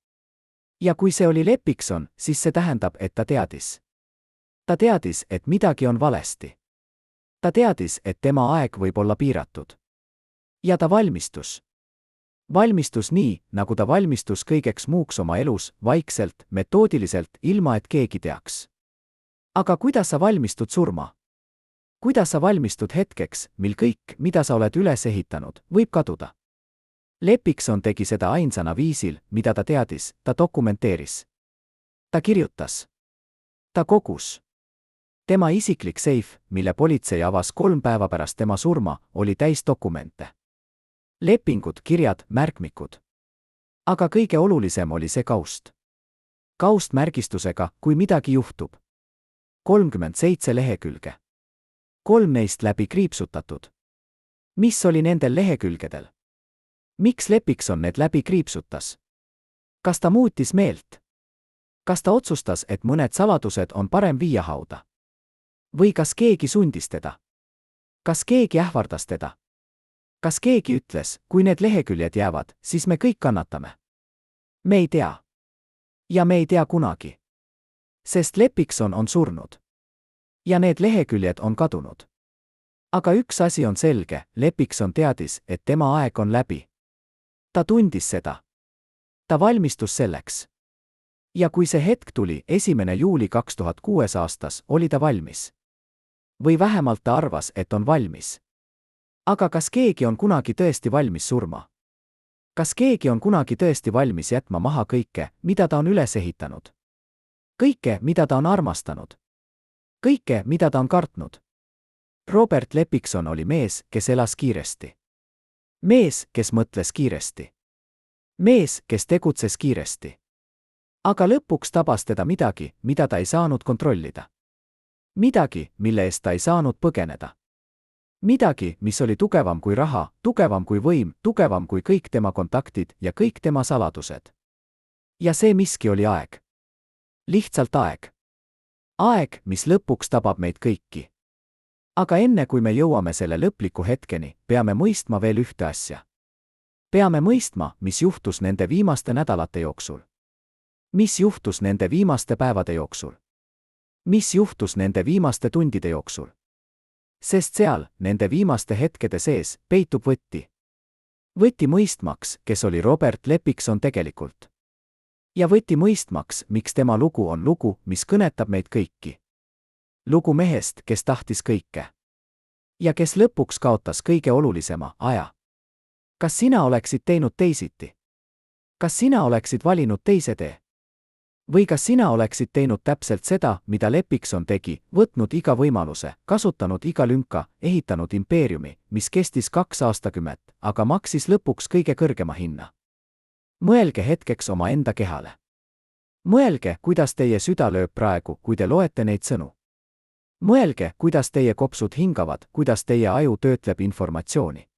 Ja kui see oli Lepikson, siis see tähendab, et ta teadis. Ta teadis, et midagi on valesti. Ta teadis, et tema aeg võib olla piiratud. Ja ta valmistus. Valmistus nii, nagu ta valmistus kõigeks muuks oma elus, vaikselt, metoodiliselt, ilma et keegi teaks. Aga kuidas sa valmistud surma? Kuidas sa valmistud hetkeks, mil kõik, mida sa oled üles ehitanud, võib kaduda? Lepikson tegi seda ainsana viisil, mida ta teadis, ta dokumenteeris. Ta kirjutas. Ta kogus. Tema isiklik seif, mille politsei avas 3 päeva pärast tema surma, oli täis dokumente. Lepingud, kirjad, märkmikud. Aga kõige olulisem oli see kaust. Kaust märgistusega, kui midagi juhtub. 37 lehekülge. 3 neist läbi kriipsutatud. Mis oli nendel lehekülgedel? Miks Lepikson need läbi kriipsutas? Kas ta muutis meelt? Kas ta otsustas, et mõned saladused on parem viia hauda? Või kas keegi sundis teda? Kas keegi ähvardas teda? Kas keegi ütles, kui need leheküljed jäävad, siis me kõik kannatame? Me ei tea. Ja me ei tea kunagi. Sest Lepikson on surnud. Ja need leheküljed on kadunud. Aga üks asi on selge, Lepikson teadis, et tema aeg on läbi. Ta tundis seda. Ta valmistus selleks. Ja kui see hetk tuli, 1. juuli 2006 aastas, oli ta valmis. Või vähemalt ta arvas, et on valmis. Aga kas keegi on kunagi tõesti valmis surma? Kas keegi on kunagi tõesti valmis jätma maha kõike, mida ta on üles ehitanud? Kõike, mida ta on armastanud? Kõike, mida ta on kartnud? Robert Lepikson oli mees, kes elas kiiresti. Mees, kes mõtles kiiresti. Mees, kes tegutses kiiresti. Aga lõpuks tabas teda midagi, mida ta ei saanud kontrollida. Midagi, mille eest ta ei saanud põgeneda. Midagi, mis oli tugevam kui raha, tugevam kui võim, tugevam kui kõik tema kontaktid ja kõik tema saladused. Ja see miski oli aeg. Lihtsalt aeg. Aeg, mis lõpuks tabab meid kõiki. Aga enne kui me jõuame selle lõpliku hetkeni, peame mõistma veel ühte asja. Peame mõistma, mis juhtus nende viimaste nädalate jooksul. Mis juhtus nende viimaste päevade jooksul? Mis juhtus nende viimaste tundide jooksul? Sest seal, nende viimaste hetkede sees, peitub võti. Võti mõistmaks, kes oli Robert Lepikson tegelikult. Ja võti mõistmaks, miks tema lugu on lugu, mis kõnetab meid kõiki. Lugu mehest, kes tahtis kõike. Ja kes lõpuks kaotas kõige olulisema, aja. Kas sina oleksid teinud teisiti? Kas sina oleksid valinud teise tee? Või kas sina oleksid teinud täpselt seda, mida Lepikson tegi, võtnud iga võimaluse, kasutanud iga lünka, ehitanud impeeriumi, mis kestis 2 aastakümmet, aga maksis lõpuks kõige kõrgema hinna? Mõelge hetkeks oma enda kehale. Mõelge, kuidas teie süda lööb praegu, kui te loete neid sõnu. Mõelge, kuidas teie kopsud hingavad, kuidas teie aju töötleb informatsiooni.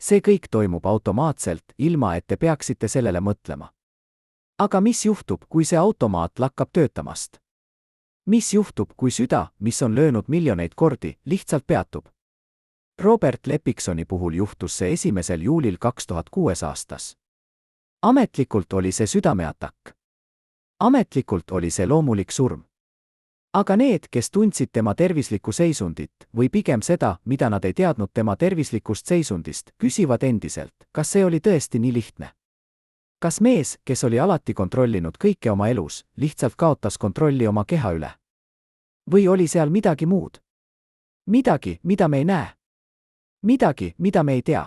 See kõik toimub automaatselt, ilma et te peaksite sellele mõtlema. Aga mis juhtub, kui see automaat lakkab töötamast? Mis juhtub, kui süda, mis on löönud miljoneid kordi, lihtsalt peatub? Robert Lepiksoni puhul juhtus see 1. juulil 2006 aastas. Ametlikult oli see südameatakk. Ametlikult oli see loomulik surm. Aga need, kes tundsid tema tervislikku seisundit või pigem seda, mida nad ei teadnud tema tervislikust seisundist, küsivad endiselt, kas see oli tõesti nii lihtne. Kas mees, kes oli alati kontrollinud kõike oma elus, lihtsalt kaotas kontrolli oma keha üle? Või oli seal midagi muud? Midagi, mida me ei näe. Midagi, mida me ei tea.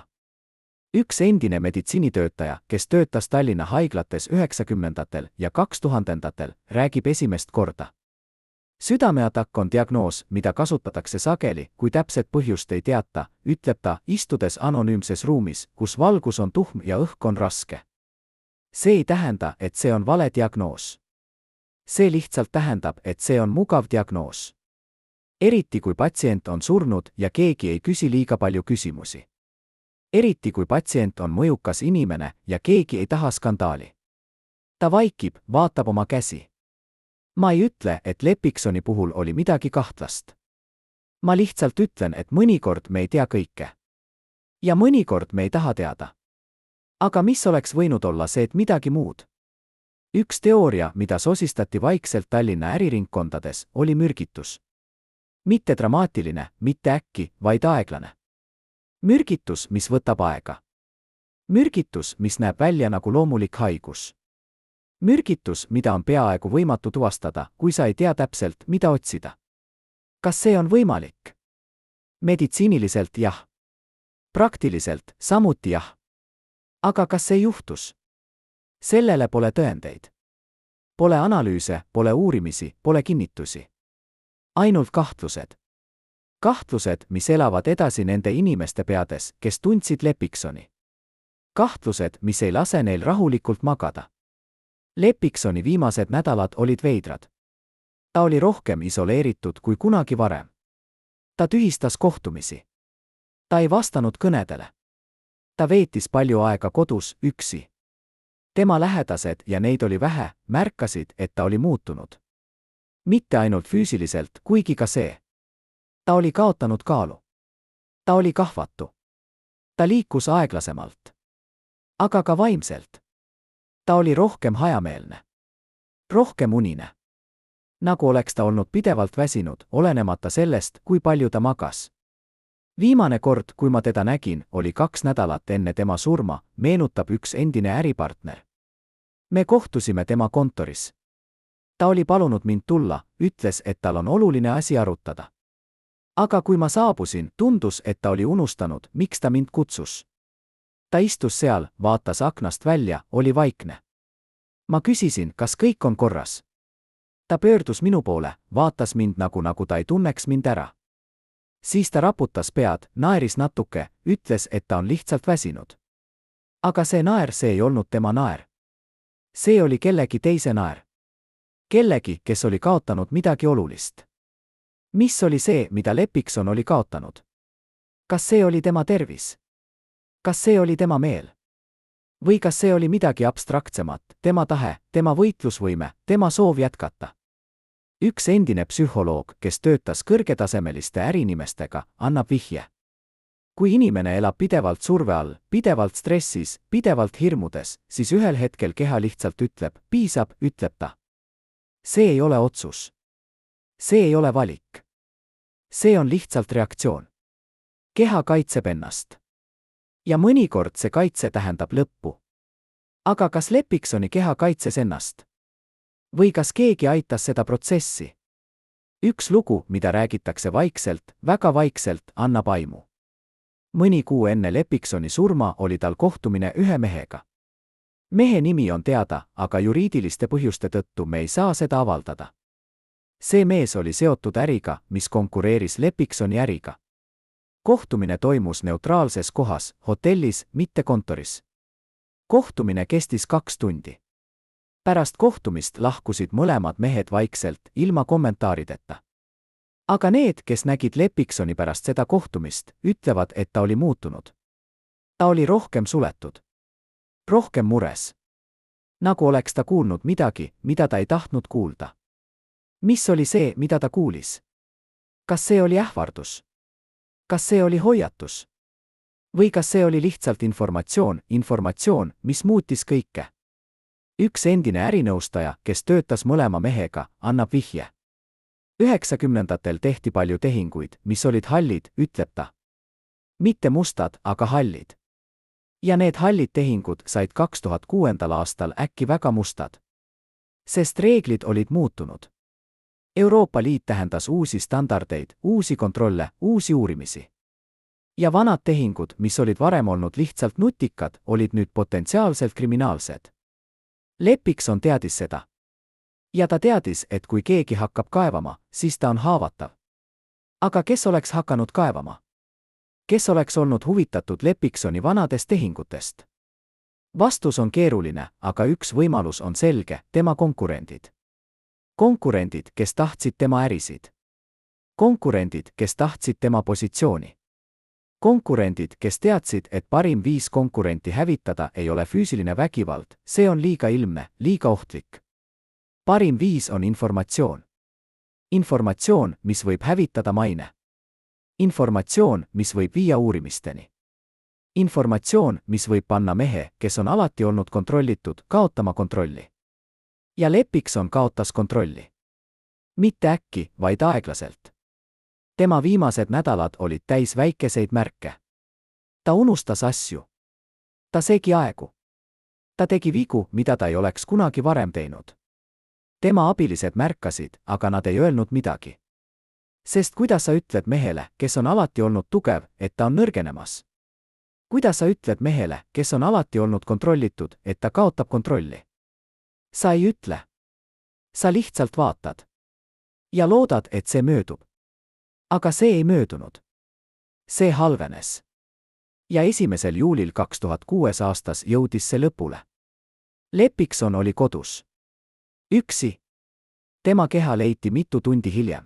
Üks endine meditsiinitöötaja, kes töötas Tallinna haiglates 90ndatel ja 2000ndatel, räägib esimest korda. Südameatakk on diagnoos, mida kasutatakse sageli, kui täpset põhjust ei teata, ütleb ta, istudes anonüümses ruumis, kus valgus on tuhm ja õhk on raske. See ei tähenda, et see on vale diagnoos. See lihtsalt tähendab, et see on mugav diagnoos. Eriti kui patsient on surnud ja keegi ei küsi liiga palju küsimusi. Eriti kui patsient on mõjukas inimene ja keegi ei taha skandaali. Ta vaikib, vaatab oma käsi. Ma ei ütle, et Leppiksoni puhul oli midagi kahtlast. Ma lihtsalt ütlen, et mõnikord me ei tea kõike. Ja mõnikord me ei taha teada. Aga mis oleks võinud olla see, et midagi muud? Üks teooria, mida sosistati vaikselt Tallinna äriringkondades, oli mürgitus. Mitte dramaatiline, mitte äkki, vaid aeglane. Mürgitus, mis võtab aega. Mürgitus, mis näeb välja nagu loomulik haigus. Mürgitus, mida on peaaegu võimatu tuvastada, kui sa ei tea täpselt, mida otsida. Kas see on võimalik? Meditsiiniliselt jah. Praktiliselt samuti jah. Aga kas see juhtus? Sellele pole tõendeid. Pole analüüse, pole uurimisi, pole kinnitusi. Ainult kahtlused. Kahtlused, mis elavad edasi nende inimeste peades, kes tundsid Leppiksoni. Kahtlused, mis ei lase neil rahulikult magada. Leppiksoni viimased nädalad olid veidrad. Ta oli rohkem isoleeritud kui kunagi varem. Ta tühistas kohtumisi. Ta ei vastanud kõnedele. Ta veetis palju aega kodus, üksi. Tema lähedased, ja neid oli vähe, märkasid, et ta oli muutunud. Mitte ainult füüsiliselt, kuigi ka see. Ta oli kaotanud kaalu. Ta oli kahvatu. Ta liikus aeglasemalt. Aga ka vaimselt. Ta oli rohkem hajameelne. Rohkem unine. Nagu oleks ta olnud pidevalt väsinud, olenemata sellest, kui palju ta magas. Viimane kord, kui ma teda nägin, oli 2 nädalat enne tema surma, meenutab üks endine äripartner. Me kohtusime tema kontoris. Ta oli palunud mind tulla, ütles, et tal on oluline asi arutada. Aga kui ma saabusin, tundus, et ta oli unustanud, miks ta mind kutsus. Ta istus seal, vaatas aknast välja, oli vaikne. Ma küsisin, kas kõik on korras. Ta pöördus minu poole, vaatas mind nagu ta ei tunneks mind ära. Siis ta raputas pead, naeris natuke, ütles, et ta on lihtsalt väsinud. Aga see naer, see ei olnud tema naer. See oli kellegi teise naer. Kellegi, kes oli kaotanud midagi olulist. Mis oli see, mida Leppikson oli kaotanud? Kas see oli tema tervis? Kas see oli tema meel? Või kas see oli midagi abstraktsemat, tema tahe, tema võitlusvõime, tema soov jätkata? Üks endine psühholoog, kes töötas kõrgetasemeliste äriinimestega, annab vihje. Kui inimene elab pidevalt surve all, pidevalt stressis, pidevalt hirmudes, siis ühel hetkel keha lihtsalt ütleb, piisab, ütleb ta. See ei ole otsus. See ei ole valik. See on lihtsalt reaktsioon. Keha kaitseb ennast. Ja mõnikord see kaitse tähendab lõppu. Aga kas Leppiksoni keha kaitses ennast? Või kas keegi aitas seda protsessi? Üks lugu, mida räägitakse vaikselt, väga vaikselt, annab aimu. Mõni kuu enne Leppiksoni surma oli tal kohtumine ühe mehega. Mehe nimi on teada, aga juriidiliste põhjuste tõttu me ei saa seda avaldada. See mees oli seotud äriga, mis konkureeris Leppiksoni äriga. Kohtumine toimus neutraalses kohas, hotellis, mitte kontoris. Kohtumine kestis 2 tundi. Pärast kohtumist lahkusid mõlemad mehed vaikselt, ilma kommentaarideta. Aga need, kes nägid Leppiksoni pärast seda kohtumist, ütlevad, et ta oli muutunud. Ta oli rohkem suletud. Rohkem mures. Nagu oleks ta kuulnud midagi, mida ta ei tahtnud kuulda. Mis oli see, mida ta kuulis? Kas see oli ähvardus? Kas see oli hoiatus? Või kas see oli lihtsalt informatsioon, mis muutis kõike? Üks endine ärinõustaja, kes töötas mõlema mehega, annab vihje. 90ndatel tehti palju tehinguid, mis olid hallid, ütleb ta. Mitte mustad, aga hallid. Ja need hallid tehingud said 2006. aastal äkki väga mustad. Sest reeglid olid muutunud. Euroopa Liit tähendas uusi standardeid, uusi kontrolle, uusi uurimisi. Ja vanad tehingud, mis olid varem olnud lihtsalt nutikad, olid nüüd potentsiaalselt kriminaalsed. Lepikson teadis seda. Ja ta teadis, et kui keegi hakkab kaevama, siis ta on haavatav. Aga kes oleks hakanud kaevama? Kes oleks olnud huvitatud Lepiksoni vanadest tehingutest? Vastus on keeruline, aga üks võimalus on selge, tema konkurendid. Konkurendid, kes tahtsid tema ärisid. Konkurendid, kes tahtsid tema positsiooni. Konkurendid, kes teadsid, et parim viis konkurenti hävitada ei ole füüsiline vägivald, see on liiga ilmne, liiga ohtlik. Parim viis on informatsioon. Informatsioon, mis võib hävitada maine. Informatsioon, mis võib viia uurimisteni. Informatsioon, mis võib panna mehe, kes on alati olnud kontrollitud, kaotama kontrolli. Ja Lepikson kaotas kontrolli. Mitte äkki, vaid aeglaselt. Tema viimased nädalad olid täis väikeseid märke. Ta unustas asju. Ta segi aegu. Ta tegi vigu, mida ta ei oleks kunagi varem teinud. Tema abilised märkasid, aga nad ei öelnud midagi. Sest kuidas sa ütled mehele, kes on alati olnud tugev, et ta on nõrgenemas? Kuidas sa ütled mehele, kes on alati olnud kontrollitud, et ta kaotab kontrolli? Sa ei ütle. Sa lihtsalt vaatad. Ja loodad, et see möödub. Aga see ei möödunud. See halvenes. Ja 1. juulil 2006. aastas jõudis see lõpule. Lepikson oli kodus. Üksi. Tema keha leiti mitu tundi hiljem.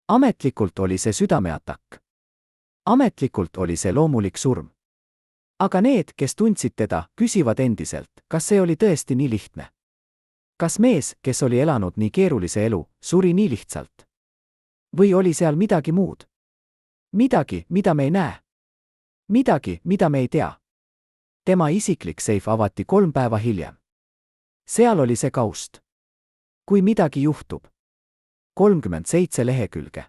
Ametlikult oli see südameatakk. Ametlikult oli see loomulik surm. Aga need, kes tundsid teda, küsivad endiselt, kas see oli tõesti nii lihtne. Kas mees, kes oli elanud nii keerulise elu, suri nii lihtsalt? Või oli seal midagi muud? Midagi, mida me ei näe. Midagi, mida me ei tea. Tema isiklik seif avati 3 päeva hiljem. Seal oli see kaust. Kui midagi juhtub. 37 lehekülge.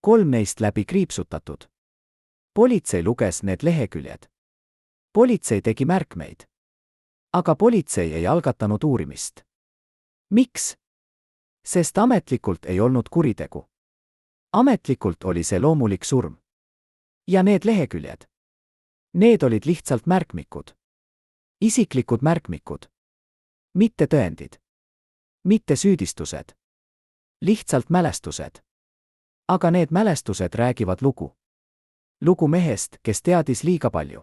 3 neist läbi kriipsutatud. Politsei luges need leheküljed. Politsei tegi märkmeid. Aga politsei ei algatanud uurimist. Miks? Sest ametlikult ei olnud kuritegu. Ametlikult oli see loomulik surm. Ja need leheküljed. Need olid lihtsalt märkmikud. Isiklikud märkmikud. Mitte tõendid. Mitte süüdistused. Lihtsalt mälestused. Aga need mälestused räägivad lugu. Lugu mehest, kes teadis liiga palju.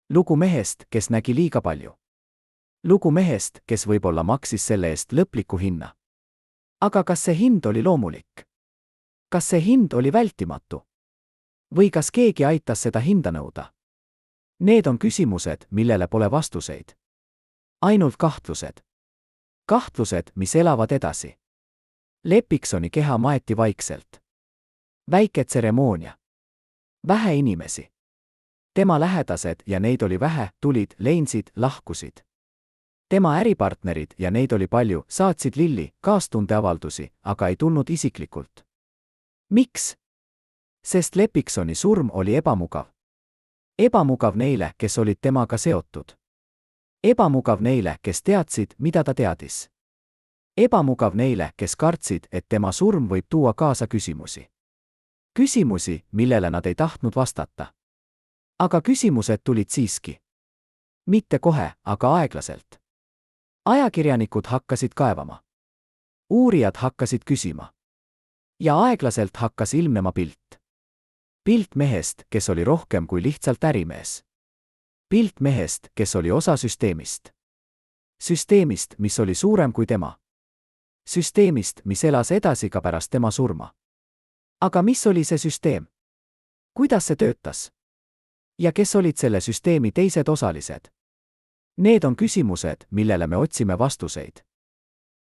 Lugu mehest, kes nägi liiga palju. Lugu mehest, kes võib-olla maksis selle eest lõpliku hinna. Aga kas see hind oli loomulik? Kas see hind oli vältimatu? Või kas keegi aitas seda hinda nõuda? Need on küsimused, millele pole vastuseid. Ainult kahtlused. Kahtlused, mis elavad edasi. Lepiksoni keha maeti vaikselt. Väike tseremoonia. Vähe inimesi. Tema lähedased ja neid oli vähe, tulid, leinsid, lahkusid. Tema äripartnerid ja neid oli palju, saatsid lilli, kaastundeavaldusi, aga ei tulnud isiklikult. Miks? Sest Lepiksoni surm oli ebamugav. Ebamugav neile, kes olid temaga seotud. Ebamugav neile, kes teadsid, mida ta teadis. Ebamugav neile, kes kartsid, et tema surm võib tuua kaasa küsimusi. Küsimusi, millele nad ei tahtnud vastata. Aga küsimused tulid siiski. Mitte kohe, aga aeglaselt. Ajakirjanikud hakkasid kaevama. Uurijad hakkasid küsima. Ja aeglaselt hakkas ilmnema pilt. Pilt mehest, kes oli rohkem kui lihtsalt ärimees. Pilt mehest, kes oli osa süsteemist. Süsteemist, mis oli suurem kui tema. Süsteemist, mis elas edasi ka pärast tema surma. Aga mis oli see süsteem? Kuidas see töötas? Ja kes olid selle süsteemi teised osalised? Need on küsimused, millele me otsime vastuseid.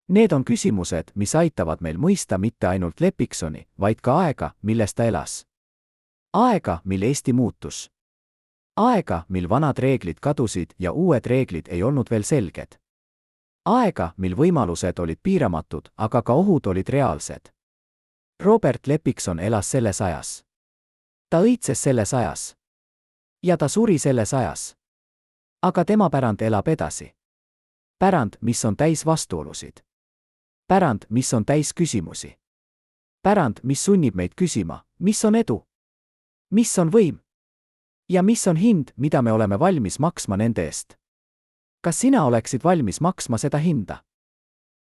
Need on küsimused, mis aitavad meil mõista mitte ainult Lepiksoni, vaid ka aega, milles ta elas. Aega, mil Eesti muutus. Aega, mil vanad reeglid kadusid ja uued reeglid ei olnud veel selged. Aega, mil võimalused olid piiramatud, aga ka ohud olid reaalsed. Robert Lepikson elas selles ajas. Ta õitses selles ajas. Ja ta suri selles ajas. Aga tema pärand elab edasi. Pärand, mis on täis vastuolusid. Pärand, mis on täis küsimusi. Pärand, mis sunnib meid küsima, mis on edu? Mis on võim? Ja mis on hind, mida me oleme valmis maksma nende eest? Kas sina oleksid valmis maksma seda hinda?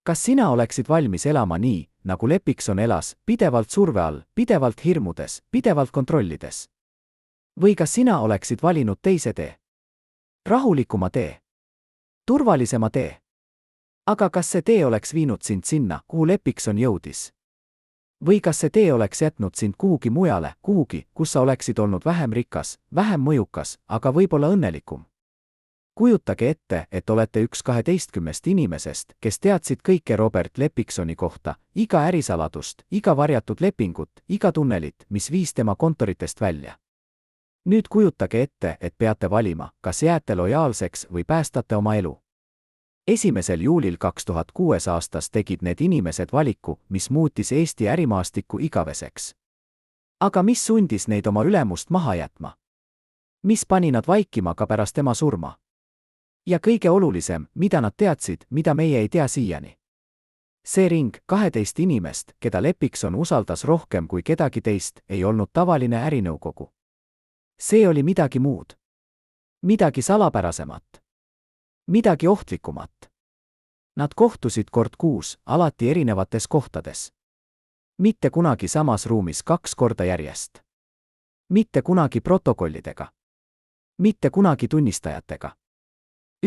Kas sina oleksid valmis elama nii, nagu Lepikson elas, pidevalt surve all, pidevalt hirmudes, pidevalt kontrollides? Või kas sina oleksid valinud teise tee? Rahulikuma tee. Turvalisema tee. Aga kas see tee oleks viinud sind sinna, kuhu Lepikson jõudis? Või kas see tee oleks jätnud sind kuhugi mujale, kuhugi, kus sa oleksid olnud vähem rikas, vähem mõjukas, aga võib-olla õnnelikum? Kujutage ette, et olete üks 12 inimesest, kes teadsid kõike Robert Lepiksoni kohta, iga ärisaladust, iga varjatud lepingut, iga tunnelit, mis viis tema kontoritest välja. Nüüd kujutage ette, et peate valima, kas jääte lojaalseks või päästate oma elu. 1. juulil 2006 aastas tegid need inimesed valiku, mis muutis Eesti ärimaastikku igaveseks. Aga mis sundis neid oma ülemust maha jätma? Mis pani nad vaikima ka pärast tema surma? Ja kõige olulisem, mida nad teadsid, mida meie ei tea siiani. See ring, 12 inimest, keda Lepikson usaldas rohkem kui kedagi teist, ei olnud tavaline ärinõukogu. See oli midagi muud. Midagi salapärasemat. Midagi ohtlikumat. Nad kohtusid kord kuus, alati erinevates kohtades. Mitte kunagi samas ruumis 2 korda järjest. Mitte kunagi protokollidega. Mitte kunagi tunnistajatega.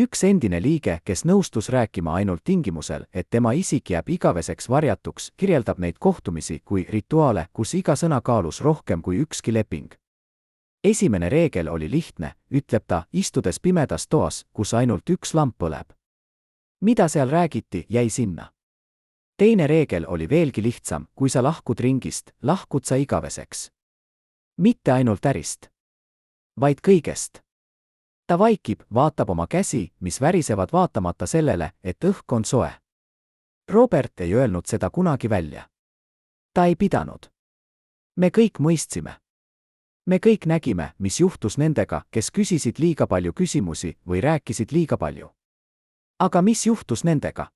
Üks endine liige, kes nõustus rääkima ainult tingimusel, et tema isik jääb igaveseks varjatuks, kirjeldab neid kohtumisi kui rituaale, kus iga sõna kaalus rohkem kui ükski leping. Esimene reegel oli lihtne, ütleb ta, istudes pimedas toas, kus ainult üks lamp põleb. Mida seal räägiti, jäi sinna. Teine reegel oli veelgi lihtsam, kui sa lahkud ringist, lahkud sa igaveseks. Mitte ainult ärist, vaid kõigest. Ta vaikib, vaatab oma käsi, mis värisevad vaatamata sellele, et õhk on soe. Robert ei öelnud seda kunagi välja. Ta ei pidanud. Me kõik mõistsime. Me kõik nägime, mis juhtus nendega, kes küsisid liiga palju küsimusi või rääkisid liiga palju. Aga mis juhtus nendega?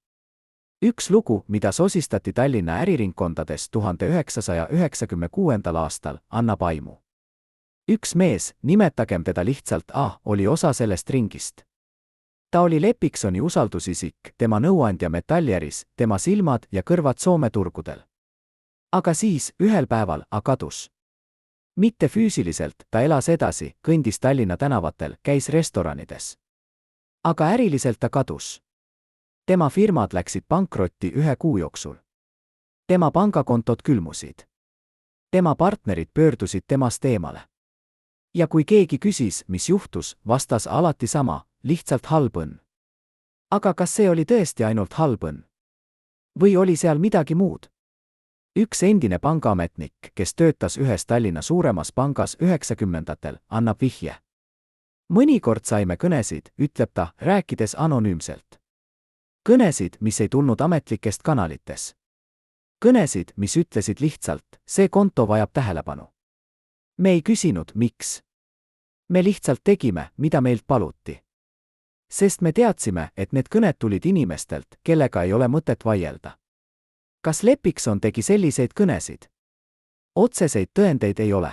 Üks lugu, mida sosistati Tallinna äriringkondades 1996. aastal, annab aimu. Üks mees, nimetagem teda lihtsalt A, oli osa sellest ringist. Ta oli Lepiksoni usaldusisik, tema nõuandja metalljäris, tema silmad ja kõrvad Soome turgudel. Aga siis, ühel päeval, A kadus. Mitte füüsiliselt, ta elas edasi, kõndis Tallinna tänavatel, käis restoranides. Aga äriliselt ta kadus. Tema firmad läksid pankrotti 1 kuu jooksul. Tema pangakontod külmusid. Tema partnerid pöördusid temast eemale. Ja kui keegi küsis, mis juhtus, vastas alati sama, lihtsalt halb õnn. Aga kas see oli tõesti ainult halb õnn? Või oli seal midagi muud? Üks endine pangaametnik, kes töötas ühes Tallinna suuremas pangas 90-ndatel, annab vihje. Mõnikord saime kõnesid, ütleb ta, rääkides anonüümselt. Kõnesid, mis ei tulnud ametlikest kanalites. Kõnesid, mis ütlesid lihtsalt, see konto vajab tähelepanu. Me ei küsinud, miks. Me lihtsalt tegime, mida meilt paluti. Sest me teadsime, et need kõned tulid inimestelt, kellega ei ole mõtet vaielda. Kas Lepikson tegi selliseid kõnesid? Otseseid tõendeid ei ole.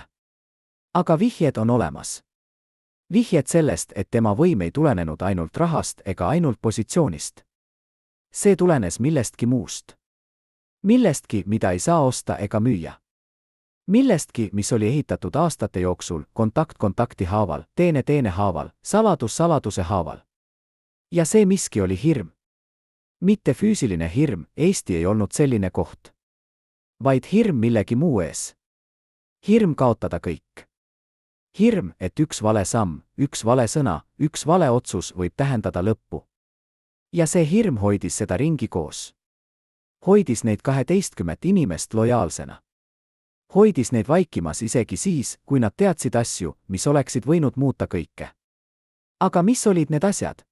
Aga vihjed on olemas. Vihjed sellest, et tema võim ei tulenenud ainult rahast ega ainult positsioonist. See tulenes millestki muust. Millestki, mida ei saa osta ega müüa. Millestki, mis oli ehitatud aastate jooksul, kontakt kontakti haaval, teene haaval, saladus saladuse haaval. Ja see miski oli hirm. Mitte füüsiline hirm, Eesti ei olnud selline koht. Vaid hirm millegi muu ees. Hirm kaotada kõik. Hirm, et üks vale samm, üks vale sõna, üks vale otsus võib tähendada lõppu. Ja see hirm hoidis seda ringi koos. Hoidis neid 12 inimest lojaalsena. Hoidis neid vaikimas isegi siis, kui nad teadsid asju, mis oleksid võinud muuta kõike. Aga mis olid need asjad?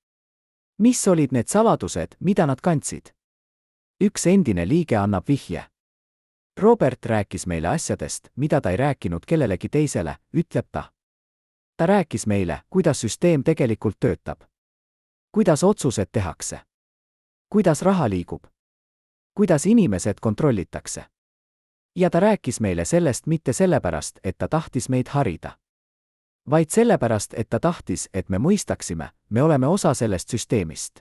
Mis olid need saladused, mida nad kandsid? Üks endine liige annab vihje. Robert rääkis meile asjadest, mida ta ei rääkinud kellelegi teisele, ütleb ta. Ta rääkis meile, kuidas süsteem tegelikult töötab. Kuidas otsused tehakse. Kuidas raha liigub. Kuidas inimesed kontrollitakse. Ja ta rääkis meile sellest mitte sellepärast, et ta tahtis meid harida. Vaid sellepärast, et ta tahtis, et me mõistaksime, me oleme osa sellest süsteemist.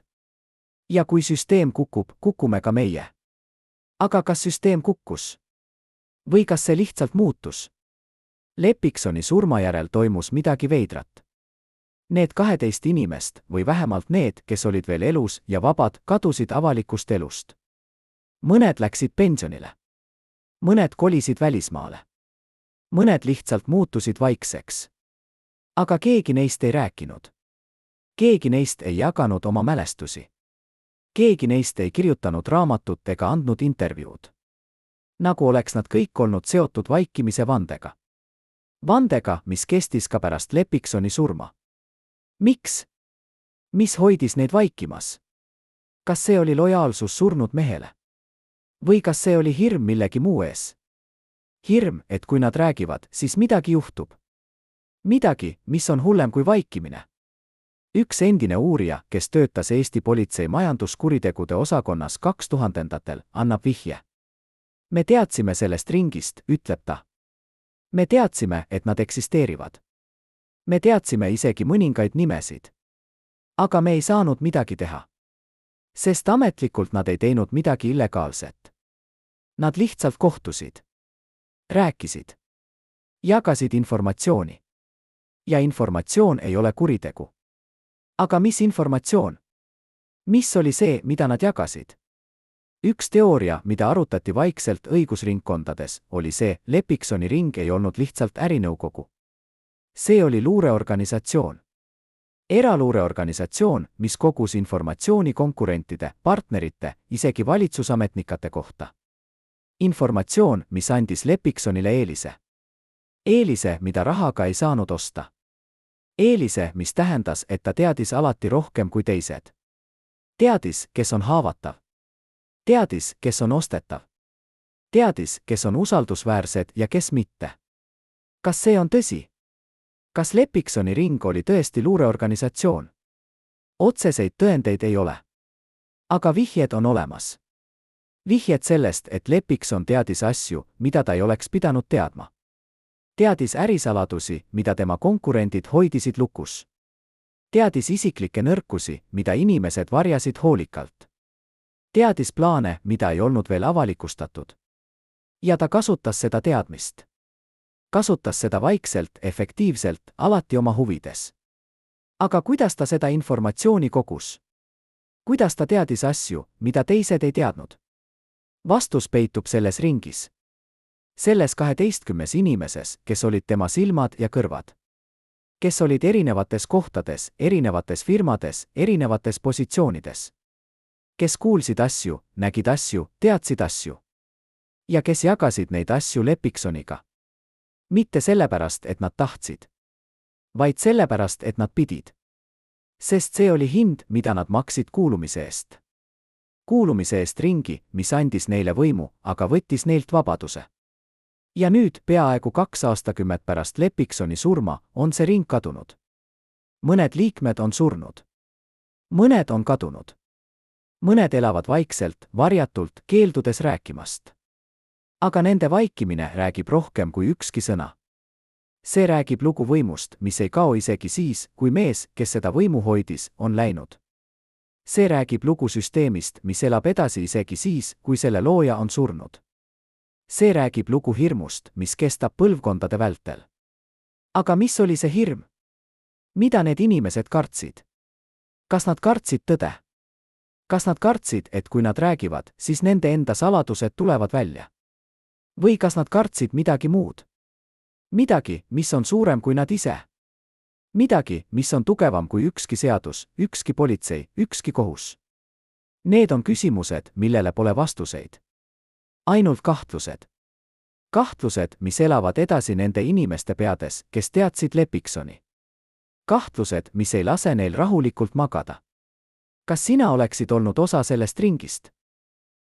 Ja kui süsteem kukub, kukume ka meie. Aga kas süsteem kukkus? Või kas see lihtsalt muutus? Leppiksoni surma järel toimus midagi veidrat. Need 12 inimest, või vähemalt need, kes olid veel elus ja vabad, kadusid avalikust elust. Mõned läksid pensionile. Mõned kolisid välismaale. Mõned lihtsalt muutusid vaikseks. Aga keegi neist ei rääkinud. Keegi neist ei jaganud oma mälestusi. Keegi neist ei kirjutanud raamatut ega andnud intervjuud. Nagu oleks nad kõik olnud seotud vaikimise vandega. Vandega, mis kestis ka pärast Leppiksoni surma. Miks? Mis hoidis neid vaikimas? Kas see oli lojaalsus surnud mehele? Või kas see oli hirm millegi muu ees? Hirm, et kui nad räägivad, siis midagi juhtub. Midagi, mis on hullem kui vaikimine. Üks endine uurija, kes töötas Eesti politsei majanduskuritegude osakonnas 2000-ndatel, annab vihje. Me teadsime sellest ringist, ütleb ta. Me teadsime, et nad eksisteerivad. Me teadsime isegi mõningaid nimesid. Aga me ei saanud midagi teha. Sest ametlikult nad ei teinud midagi illegaalset. Nad lihtsalt kohtusid. Rääkisid. Jagasid informatsiooni. Ja informatsioon ei ole kuritegu. Aga mis informatsioon? Mis oli see, mida nad jagasid? Üks teooria, mida arutati vaikselt õigusringkondades, oli see, Leppiksoni ring ei olnud lihtsalt ärinõukogu. See oli luureorganisatsioon. Eraluureorganisatsioon, mis kogus informatsiooni konkurentide, partnerite, isegi valitsusametnikate kohta. Informatsioon, mis andis Leppiksonile eelise. Eelise, mida rahaga ei saanud osta. Eelise, mis tähendas, et ta teadis alati rohkem kui teised. Teadis, kes on haavatav. Teadis, kes on ostetav. Teadis, kes on usaldusväärsed ja kes mitte. Kas see on tõsi? Kas Leppiksoni ring oli tõesti luureorganisatsioon? Otseseid tõendeid ei ole. Aga vihjed on olemas. Vihjed sellest, et Leppikson teadis asju, mida ta ei oleks pidanud teadma. Teadis ärisaladusi, mida tema konkurendid hoidisid lukus. Teadis isiklikke nõrkusi, mida inimesed varjasid hoolikalt. Teadis plaane, mida ei olnud veel avalikustatud. Ja ta kasutas seda teadmist. Kasutas seda vaikselt, efektiivselt, alati oma huvides. Aga kuidas ta seda informatsiooni kogus? Kuidas ta teadis asju, mida teised ei teadnud? Vastus peitub selles ringis. Selles 12 inimeses, kes olid tema silmad ja kõrvad. Kes olid erinevates kohtades, erinevates firmades, erinevates positsioonides. Kes kuulsid asju, nägid asju, teadsid asju. Ja kes jagasid neid asju Leppiksoniga. Mitte sellepärast, et nad tahtsid. Vaid sellepärast, et nad pidid. Sest see oli hind, mida nad maksid kuulumise eest. Kuulumise eest ringi, mis andis neile võimu, aga võttis neilt vabaduse. Ja nüüd, peaaegu 2 aastakümmet pärast Leppiksoni surma, on see ring kadunud. Mõned liikmed on surnud. Mõned on kadunud. Mõned elavad vaikselt, varjatult, keeldudes rääkimast. Aga nende vaikimine räägib rohkem kui ükski sõna. See räägib lugu võimust, mis ei kao isegi siis, kui mees, kes seda võimu hoidis, on läinud. See räägib lugu süsteemist, mis elab edasi isegi siis, kui selle looja on surnud. See räägib lugu hirmust, mis kestab põlvkondade vältel. Aga mis oli see hirm? Mida need inimesed kartsid? Kas nad kartsid tõde? Kas nad kartsid, et kui nad räägivad, siis nende enda saladused tulevad välja? Või kas nad kartsid midagi muud? Midagi, mis on suurem kui nad ise? Midagi, mis on tugevam kui ükski seadus, ükski politsei, ükski kohus? Need on küsimused, millele pole vastuseid. Ainult kahtlused. Kahtlused, mis elavad edasi nende inimeste peades, kes teadsid Leppiksoni. Kahtlused, mis ei lase neil rahulikult magada. Kas sina oleksid olnud osa sellest ringist?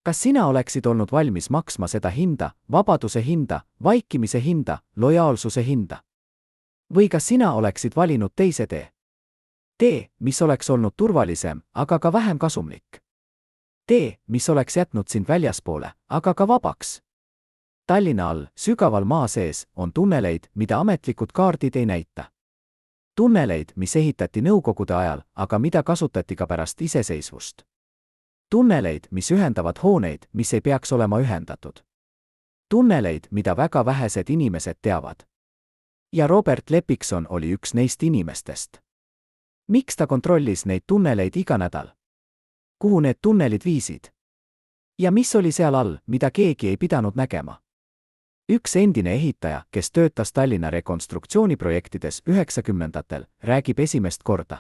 kas sina oleksid olnud valmis maksma seda hinda, vabaduse hinda, vaikimise hinda, lojaalsuse hinda? Või kas sina oleksid valinud teise tee? Tee, mis oleks olnud turvalisem, aga ka vähem kasumlik. Tee, mis oleks jätnud sind väljaspoole, aga ka vabaks. Tallinna all, sügaval maa sees, on tunneleid, mida ametlikud kaardid ei näita. Tunneleid, mis ehitati nõukogude ajal, aga mida kasutati ka pärast iseseisvust. Tunneleid, mis ühendavad hooneid, mis ei peaks olema ühendatud. Tunneleid, mida väga vähesed inimesed teavad. Ja Robert Lepikson oli üks neist inimestest. Miks ta kontrollis neid tunneleid iga nädal? Kuhu need tunnelid viisid? Ja mis oli seal all, mida keegi ei pidanud nägema? Üks endine ehitaja, kes töötas Tallinna rekonstruktsiooniprojektides 90-ndatel, räägib esimest korda.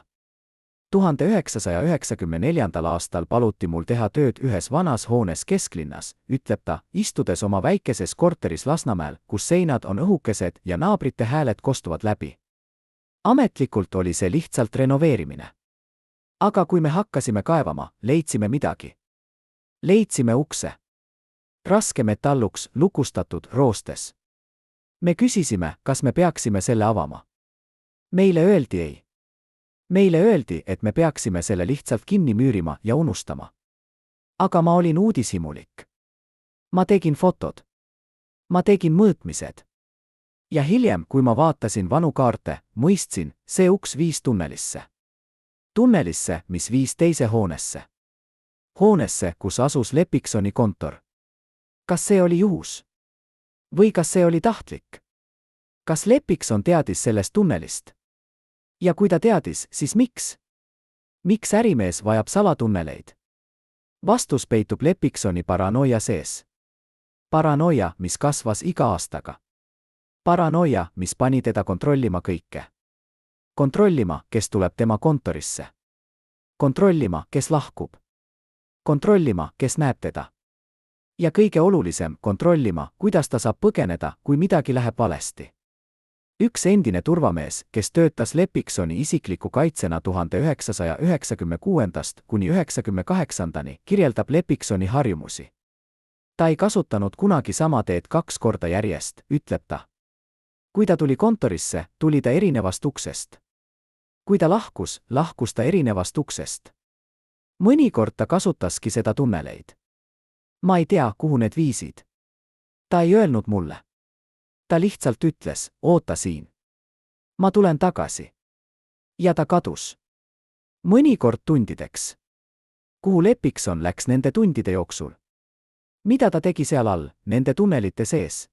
1994. aastal paluti mul teha tööd ühes vanas hoones kesklinnas, ütleb ta, istudes oma väikeses korteris Lasnamäel, kus seinad on õhukesed ja naabrite hääled kostuvad läbi. Ametlikult oli see lihtsalt renoveerimine. Aga kui me hakkasime kaevama, leidsime midagi. Leidsime ukse. Raske metalluks, lukustatud, roostes. Me küsisime, kas me peaksime selle avama. Meile öeldi ei. Meile öeldi, et me peaksime selle lihtsalt kinni müürima ja unustama. Aga ma olin uudishimulik. Ma tegin fotod. Ma tegin mõõtmised. Ja hiljem, kui ma vaatasin vanu kaarte, mõistsin, see uks viis tunnelisse. Tunnelisse, mis viis teise hoonesse. Hoonesse, kus asus Lepiksoni kontor. Kas see oli juhus? Või kas see oli tahtlik? Kas Lepikson teadis sellest tunnelist? Ja kui ta teadis, siis miks? Miks ärimees vajab salatunneleid? Vastus peitub Lepiksoni paranoia sees. Paranoia, mis kasvas iga aastaga. Paranoia, mis pani teda kontrollima kõike. Kontrollima, kes tuleb tema kontorisse. Kontrollima, kes lahkub. Kontrollima, kes näeb teda. Ja kõige olulisem, kontrollima, kuidas ta saab põgeneda, kui midagi läheb valesti. Üks endine turvamees, kes töötas Lepiksoni isikliku kaitsena 1996. kuni 1998. kirjeldab Lepiksoni harjumusi. Ta ei kasutanud kunagi sama teed 2 korda järjest, ütleb ta. Kui ta tuli kontorisse, tuli ta erinevast uksest. Kui ta lahkus, lahkus ta erinevast uksest. Mõnikord ta kasutaski seda tunneleid. Ma ei tea, kuhu need viisid. Ta ei öelnud mulle. Ta lihtsalt ütles, oota siin. Ma tulen tagasi. Ja ta kadus. Mõnikord tundideks. Kuhu Lepikson läks nende tundide jooksul? Mida ta tegi seal all, nende tunnelite sees?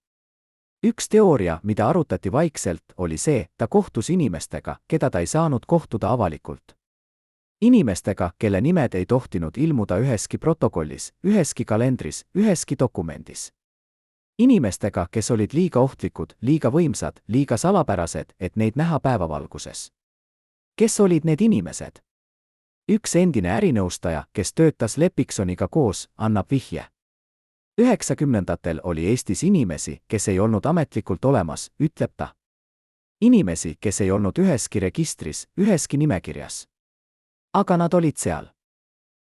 Üks teooria, mida arutati vaikselt, oli see, ta kohtus inimestega, keda ta ei saanud kohtuda avalikult. Inimestega, kelle nimed ei tohtinud ilmuda üheski protokollis, üheski kalendris, üheski dokumendis. Inimestega, kes olid liiga ohtlikud, liiga võimsad, liiga salapärased, et neid näha päevavalguses. Kes olid need inimesed? Üks endine ärinõustaja, kes töötas Lepiksoniga koos, annab vihje. 90-ndatel oli Eestis inimesi, kes ei olnud ametlikult olemas, ütleb ta. Inimesi, kes ei olnud üheski registris, üheski nimekirjas. Aga nad olid seal.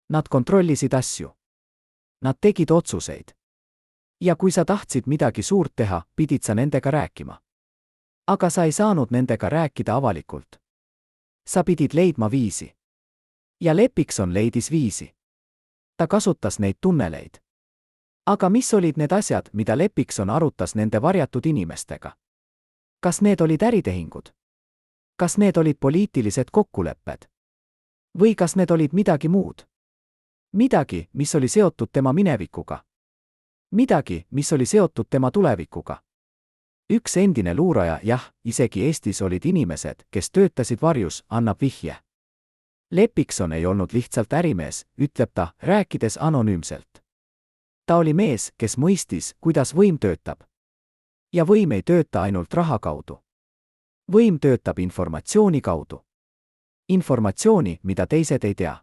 Nad kontrollisid asju. Nad tegid otsuseid. Ja kui sa tahtsid midagi suurt teha, pidid sa nendega rääkima. Aga sa ei saanud nendega rääkida avalikult. Sa pidid leidma viisi. Ja Lepikson leidis viisi. Ta kasutas neid tunneleid. Aga mis olid need asjad, mida Lepikson arutas nende varjatud inimestega? Kas need olid äritehingud? Kas need olid poliitilised kokkulepped? Või kas need olid midagi muud? Midagi, mis oli seotud tema minevikuga. Midagi, mis oli seotud tema tulevikuga. Üks endine luuraja, jah, isegi Eestis olid inimesed, kes töötasid varjus, annab vihje. Lepikson ei olnud lihtsalt ärimees, ütleb ta, rääkides anonüümselt. Ta oli mees, kes mõistis, kuidas võim töötab. Ja võim ei tööta ainult raha kaudu. Võim töötab informatsiooni kaudu. Informatsiooni, mida teised ei tea.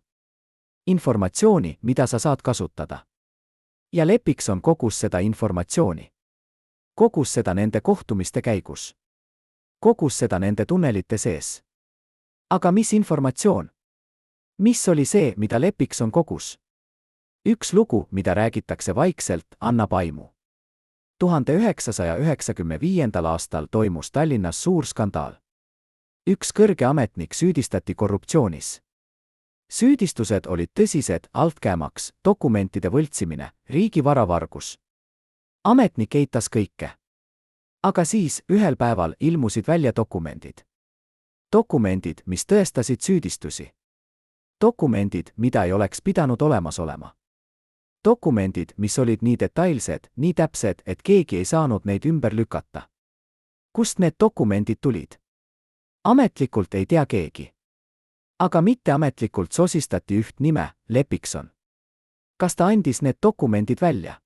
Informatsiooni, mida sa saad kasutada. Ja Lepikson kogus seda informatsiooni. Kogus seda nende kohtumiste käigus. Kogus seda nende tunnelite sees. Aga mis informatsioon? Mis oli see, mida Lepikson kogus? Üks lugu, mida räägitakse vaikselt, annab aimu. 1995. aastal toimus Tallinnas suur skandaal. Üks kõrge ametnik süüdistati korruptsioonis. Süüdistused olid tõsised: altkäemaks, dokumentide võltsimine, riigi varavargus. Ametnik eitas kõike. Aga siis ühel päeval ilmusid välja dokumendid. Dokumendid, mis tõestasid süüdistusi. Dokumendid, mida ei oleks pidanud olemas olema. Dokumendid, mis olid nii detailsed, nii täpsed, et keegi ei saanud neid ümber lükata. Kust need dokumendid tulid? Ametlikult ei tea keegi. Aga mitteametlikult sosistati üht nime, Lepikson. Kas ta andis need dokumendid välja?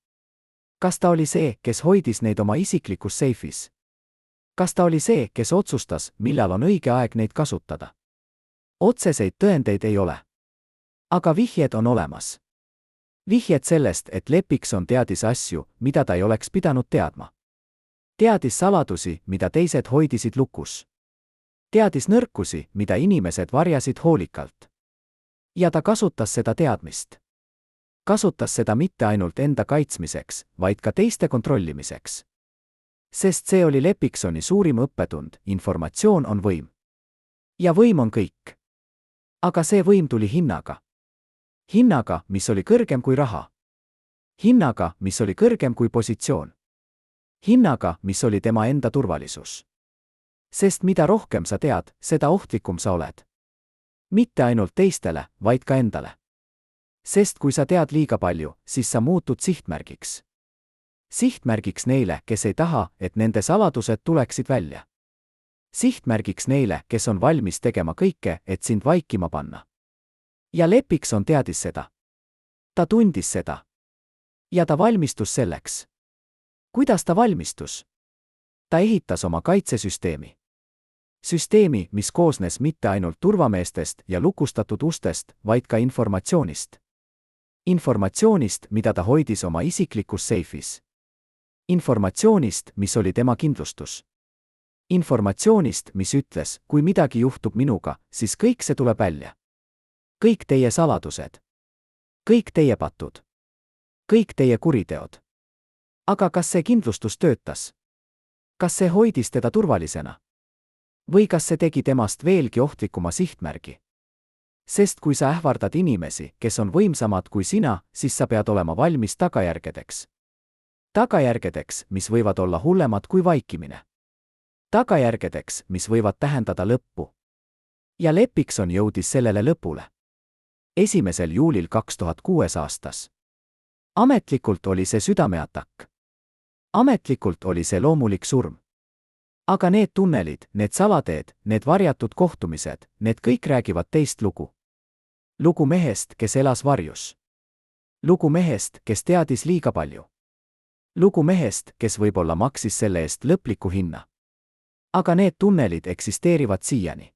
Kas ta oli see, kes hoidis neid oma isiklikus seifis? Kas ta oli see, kes otsustas, millal on õige aeg neid kasutada? Otseseid tõendeid ei ole. Aga vihjed on olemas. Vihjed sellest, et Lepikson teadis asju, mida ta ei oleks pidanud teadma. Teadis saladusi, mida teised hoidisid lukus. Teadis nõrkusi, mida inimesed varjasid hoolikalt. Ja ta kasutas seda teadmist. Kasutas seda mitte ainult enda kaitsmiseks, vaid ka teiste kontrollimiseks. Sest see oli Lepiksoni suurim õppetund: informatsioon on võim. Ja võim on kõik. Aga see võim tuli hinnaga. Hinnaga, mis oli kõrgem kui raha. Hinnaga, mis oli kõrgem kui positsioon. Hinnaga, mis oli tema enda turvalisus. Sest mida rohkem sa tead, seda ohtlikum sa oled. Mitte ainult teistele, vaid ka endale. Sest kui sa tead liiga palju, siis sa muutud sihtmärgiks. Sihtmärgiks neile, kes ei taha, et nende saladused tuleksid välja. Sihtmärgiks neile, kes on valmis tegema kõike, et sind vaikima panna. Ja Lepikson teadis seda. Ta tundis seda. Ja ta valmistus selleks. Kuidas ta valmistus? Ta ehitas oma kaitsesüsteemi. Süsteemi, mis koosnes mitte ainult turvameestest ja lukustatud ustest, vaid ka informatsioonist. Informatsioonist, mida ta hoidis oma isiklikus seifis. Informatsioonist, mis oli tema kindlustus. Informatsioonist, mis ütles, kui midagi juhtub minuga, siis kõik see tuleb välja. Kõik teie saladused. Kõik teie patud. Kõik teie kuriteod. Aga kas see kindlustus töötas? Kas see hoidis teda turvalisena? Või kas see tegi temast veelgi ohtlikuma sihtmärgi? Sest kui sa ähvardad inimesi, kes on võimsamad kui sina, siis sa pead olema valmis tagajärgedeks. Tagajärgedeks, mis võivad olla hullemad kui vaikimine. Tagajärgedeks, mis võivad tähendada lõppu. Ja Lepikson jõudis sellele lõpule. 1. juulil 2006 aastas. Ametlikult oli see südameatakk. Ametlikult oli see loomulik surm. Aga need tunnelid, need salateed, need varjatud kohtumised, need kõik räägivad teist lugu. Lugu mehest, kes elas varjus. Lugu mehest, kes teadis liiga palju. Lugu mehest, kes võib-olla maksis selle eest lõpliku hinna. Aga need tunnelid eksisteerivad siiani.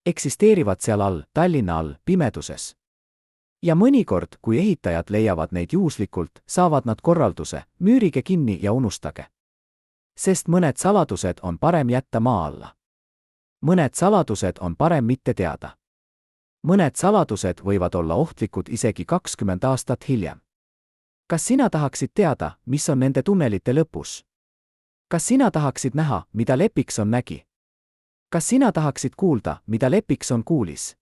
Eksisteerivad seal all, Tallinna all, pimeduses. Ja mõnikord, kui ehitajad leiavad neid juhuslikult, saavad nad korralduse: müürige kinni ja unustage. Sest mõned saladused on parem jätta maa alla. Mõned saladused on parem mitte teada. Mõned saladused võivad olla ohtlikud isegi 20 aastat hiljem. Kas sina tahaksid teada, mis on nende tunnelite lõpus? Kas sina tahaksid näha, mida Lepikson nägi? Kas sina tahaksid kuulda, mida Lepikson kuulis?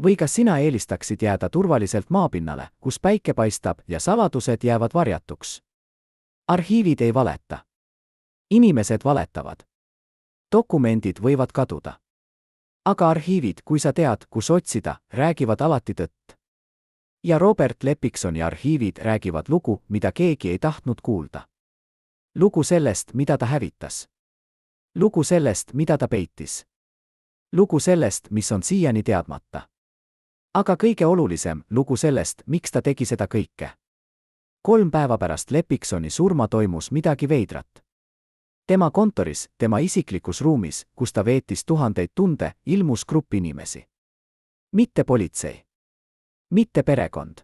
Või kas sina eelistaksid jääda turvaliselt maapinnale, kus päike paistab ja saladused jäävad varjatuks? Arhiivid ei valeta. Inimesed valetavad. Dokumendid võivad kaduda. Aga arhiivid, kui sa tead, kus otsida, räägivad alati tõtt. Ja Robert Lepiksoni arhiivid räägivad lugu, mida keegi ei tahtnud kuulda. Lugu sellest, mida ta hävitas. Lugu sellest, mida ta peitis. Lugu sellest, mis on siiani teadmata. Aga kõige olulisem, lugu sellest, miks ta tegi seda kõike. 3 päeva pärast Lepiksoni surma toimus midagi veidrat. Tema kontoris, tema isiklikus ruumis, kus ta veetis tuhandeid tunde, ilmus grupp inimesi. Mitte politsei. Mitte perekond.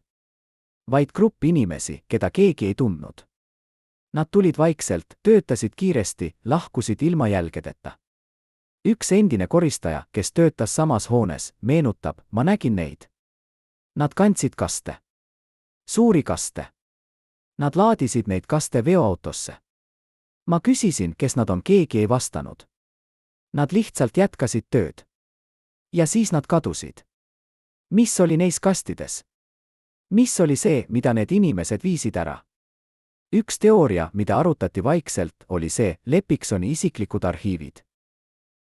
Vaid grupp inimesi, keda keegi ei tundnud. Nad tulid vaikselt, töötasid kiiresti, lahkusid ilma jälgedeta. Üks endine koristaja, kes töötas samas hoones, meenutab: ma nägin neid. Nad kandsid kaste. Suuri kaste. Nad laadisid neid kaste veoautosse. Ma küsisin, kes nad on, keegi ei vastanud. Nad lihtsalt jätkasid tööd. Ja siis nad kadusid. Mis oli neis kastides? Mis oli see, mida need inimesed viisid ära? Üks teooria, mida arutati vaikselt, oli see, Leppiksoni isiklikud arhiivid.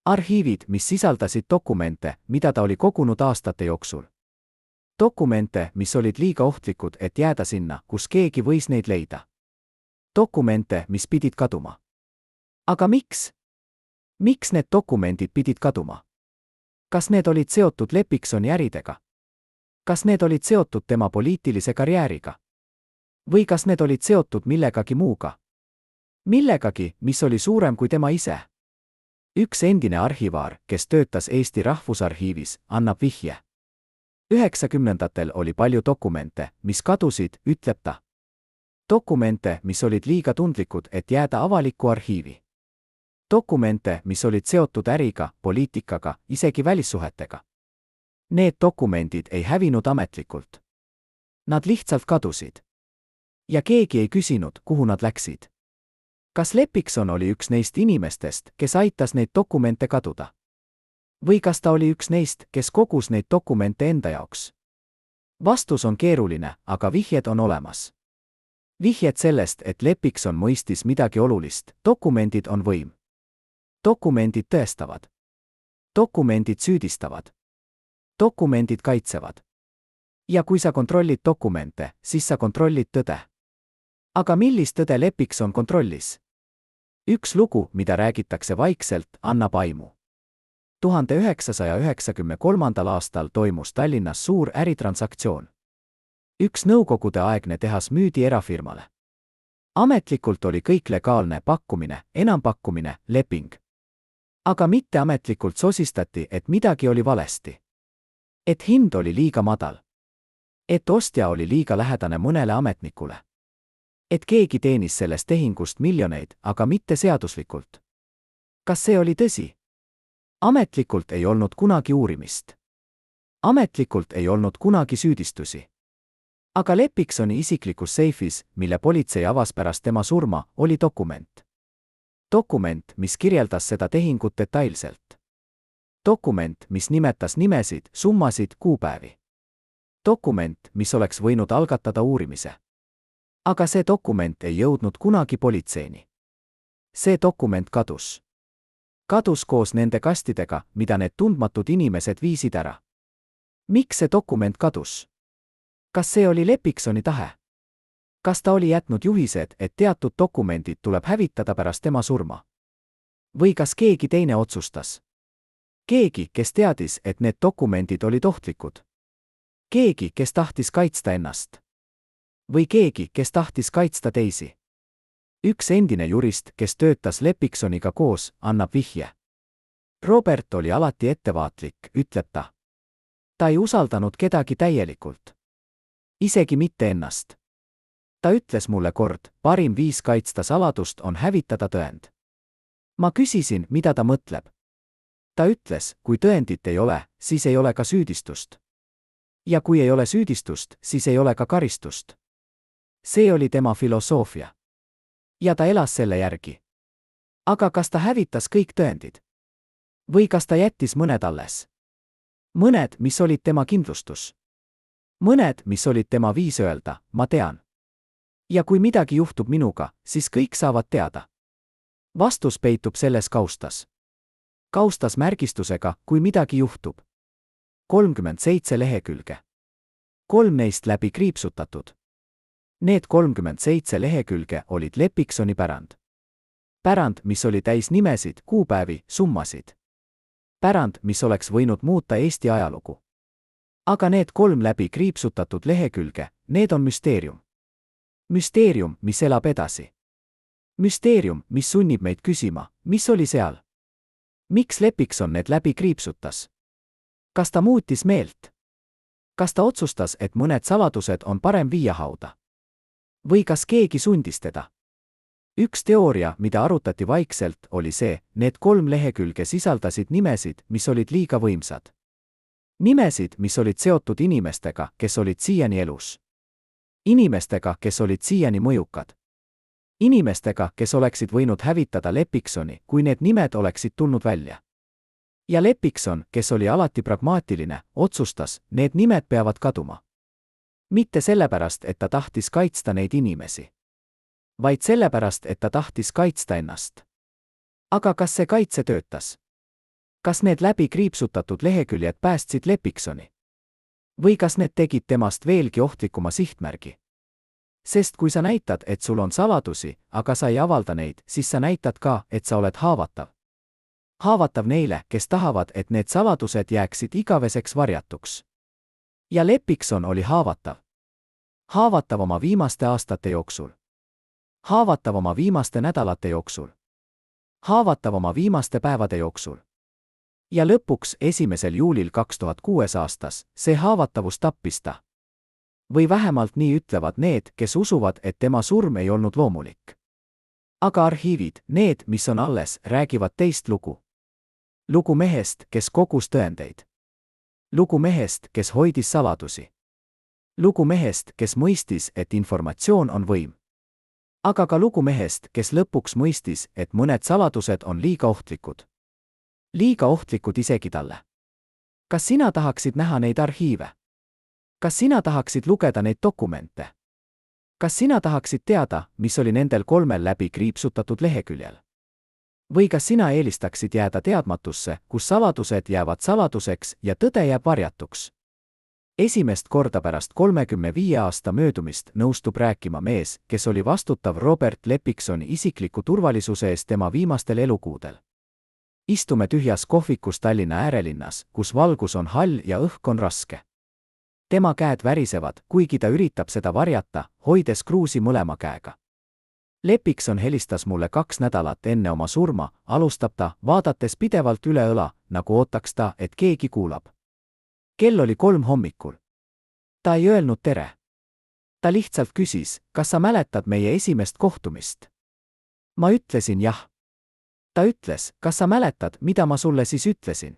Arhiivid, mis sisaldasid dokumente, mida ta oli kogunud aastate jooksul. Dokumente, mis olid liiga ohtlikud, et jääda sinna, kus keegi võis neid leida. Dokumente, mis pidid kaduma. Aga miks? Miks need dokumendid pidid kaduma? Kas need olid seotud Leppiksoni äridega? Kas need olid seotud tema poliitilise karjääriga? Või kas need olid seotud millegagi muuga? Millegagi, mis oli suurem kui tema ise? Üks endine arhivaar, kes töötas Eesti Rahvusarhiivis, annab vihje. 90-ndatel oli palju dokumente, mis kadusid, ütleb ta. Dokumente, mis olid liiga tundlikud, et jääda avalikku arhiivi. Dokumente, mis olid seotud äriga, poliitikaga, isegi välissuhetega. Need dokumendid ei hävinud ametlikult. Nad lihtsalt kadusid. Ja keegi ei küsinud, kuhu nad läksid. Kas Leppikson oli üks neist inimestest, kes aitas neid dokumente kaduda? Või kas ta oli üks neist, kes kogus neid dokumente enda jaoks? Vastus on keeruline, aga vihjed on olemas. Vihjed sellest, et Leppikson mõistis midagi olulist, dokumendid on võim. Dokumendid tõestavad. Dokumendid süüdistavad. Dokumendid kaitsevad. Ja kui sa kontrollid dokumente, siis sa kontrollid tõde. Aga millist tõde Leppikson kontrollis? Üks lugu, mida räägitakse vaikselt, annab aimu. 1993. aastal toimus Tallinnas suur äritransaktsioon. Üks nõukogudeaegne tehas müüdi erafirmale. Ametlikult oli kõik legaalne, pakkumine, enampakkumine, leping. Aga mitteametlikult sosistati, et midagi oli valesti. Et hind oli liiga madal. Et ostja oli liiga lähedane mõnele ametnikule. Et keegi teenis sellest tehingust miljoneid, aga mitte seaduslikult. Kas see oli tõsi? Ametlikult ei olnud kunagi uurimist. Ametlikult ei olnud kunagi süüdistusi. Aga Leppiksoni isiklikus seifis, mille politsei avas pärast tema surma, oli dokument. Dokument, mis kirjeldas seda tehingut detailselt. Dokument, mis nimetas nimesid, summasid, kuupäevi. Dokument, mis oleks võinud algatada uurimise. Aga see dokument ei jõudnud kunagi politseini. See dokument kadus. Kadus koos nende kastidega, mida need tundmatud inimesed viisid ära. Miks see dokument kadus? Kas see oli Leppiksoni tahe? Kas ta oli jätnud juhised, et teatud dokumendid tuleb hävitada pärast tema surma? Või kas keegi teine otsustas? Keegi, kes teadis, et need dokumendid olid ohtlikud. Keegi, kes tahtis kaitsta ennast. Või keegi, kes tahtis kaitsta teisi. Üks endine jurist, kes töötas Leppiksoniga koos, annab vihje. Robert oli alati ettevaatlik, ütleb ta. Ta ei usaldanud kedagi täielikult. Isegi mitte ennast. Ta ütles mulle kord, parim viis kaitsta saladust on hävitada tõend. Ma küsisin, mida ta mõtleb. Ta ütles, kui tõendit ei ole, siis ei ole ka süüdistust. Ja kui ei ole süüdistust, siis ei ole ka karistust. See oli tema filosoofia. Ja ta elas selle järgi. Aga kas ta hävitas kõik tõendid? Või kas ta jättis mõned alles? Mõned, mis olid tema kindlustus. Mõned, mis olid tema viis öelda, ma tean. Ja kui midagi juhtub minuga, siis kõik saavad teada. Vastus peitub selles kaustas. Kaustas märgistusega, kui midagi juhtub. 37 lehekülge. 3 neist läbi kriipsutatud. Need 37 lehekülge olid Leppiksoni pärand. Pärand, mis oli täis nimesid, kuupäevi, summasid. Pärand, mis oleks võinud muuta Eesti ajalugu. Aga need 3 läbi kriipsutatud lehekülge, need on müsteerium. Müsteerium, mis elab edasi. Müsteerium, mis sunnib meid küsima, mis oli seal? Miks Leppikson need läbi kriipsutas? Kas ta muutis meelt? Kas ta otsustas, et mõned saladused on parem viia hauda? Või kas keegi sundis teda? Üks teooria, mida arutati vaikselt, oli see, need 3 lehekülge sisaldasid nimesid, mis olid liiga võimsad. Nimesid, mis olid seotud inimestega, kes olid siiani elus. Inimestega, kes olid siiani mõjukad. Inimestega, kes oleksid võinud hävitada Leppiksoni, kui need nimed oleksid tulnud välja. Ja Leppikson, kes oli alati pragmaatiline, otsustas, need nimed peavad kaduma. Mitte sellepärast, et ta tahtis kaitsta neid inimesi. Vaid sellepärast, et ta tahtis kaitsta ennast. Aga kas see kaitse töötas? Kas need läbi kriipsutatud leheküljed päästsid Leppiksoni? Või kas need tegid temast veelgi ohtlikuma sihtmärgi? Sest kui sa näitad, et sul on saladusi, aga sa ei avalda neid, siis sa näitad ka, et sa oled haavatav. Haavatav neile, kes tahavad, et need saladused jääksid igaveseks varjatuks. Ja Leppikson oli haavatav. Haavatav oma viimaste aastate jooksul. Haavatav oma viimaste nädalate jooksul. Haavatav oma viimaste päevade jooksul. Ja lõpuks 1. juulil 2006 aastas see haavatavus tappis ta. Või vähemalt nii ütlevad need, kes usuvad, et tema surm ei olnud loomulik. Aga arhiivid, need, mis on alles, räägivad teist lugu. Lugu mehest, kes kogus tõendeid. Lugu mehest, kes hoidis saladusi. Lugu mehest, kes mõistis, et informatsioon on võim. Aga ka lugu mehest, kes lõpuks mõistis, et mõned saladused on liiga ohtlikud. Liiga ohtlikud isegi talle. Kas sina tahaksid näha neid arhiive? Kas sina tahaksid lugeda neid dokumente? Kas sina tahaksid teada, mis oli nendel 3 läbi kriipsutatud leheküljel? Või kas sina eelistaksid jääda teadmatusse, kus saladused jäävad saladuseks ja tõde jääb varjatuks? Esimest korda pärast 35 aasta möödumist nõustub rääkima mees, kes oli vastutav Robert Leppiksoni isikliku turvalisuse eest tema viimastel elukuudel. Istume tühjas kohvikus Tallinna äärelinnas, kus valgus on hall ja õhk on raske. Tema käed värisevad, kuigi ta üritab seda varjata, hoides kruusi mõlema käega. Leppikson helistas mulle 2 nädalat enne oma surma, alustab ta, vaadates pidevalt üle õla, nagu ootaks ta, et keegi kuulab. Kell oli 3 hommikul. Ta ei öelnud tere. Ta lihtsalt küsis, kas sa mäletad meie esimest kohtumist? Ma ütlesin jah. Ta ütles, kas sa mäletad, mida ma sulle siis ütlesin?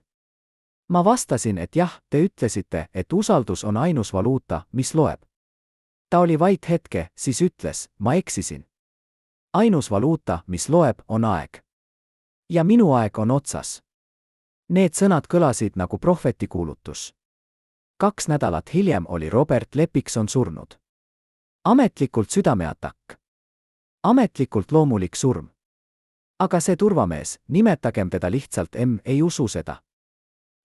Ma vastasin, et jah, te ütlesite, et usaldus on ainus valuuta, mis loeb. Ta oli vait hetke, siis ütles, ma eksisin. Ainus valuuta, mis loeb, on aeg. Ja minu aeg on otsas. Need sõnad kõlasid nagu prohveti kuulutus. 2 nädalat hiljem oli Robert Leppikson surnud. Ametlikult südameatakk. Ametlikult loomulik surm. Aga see turvamees, nimetagem teda lihtsalt M, ei usu seda.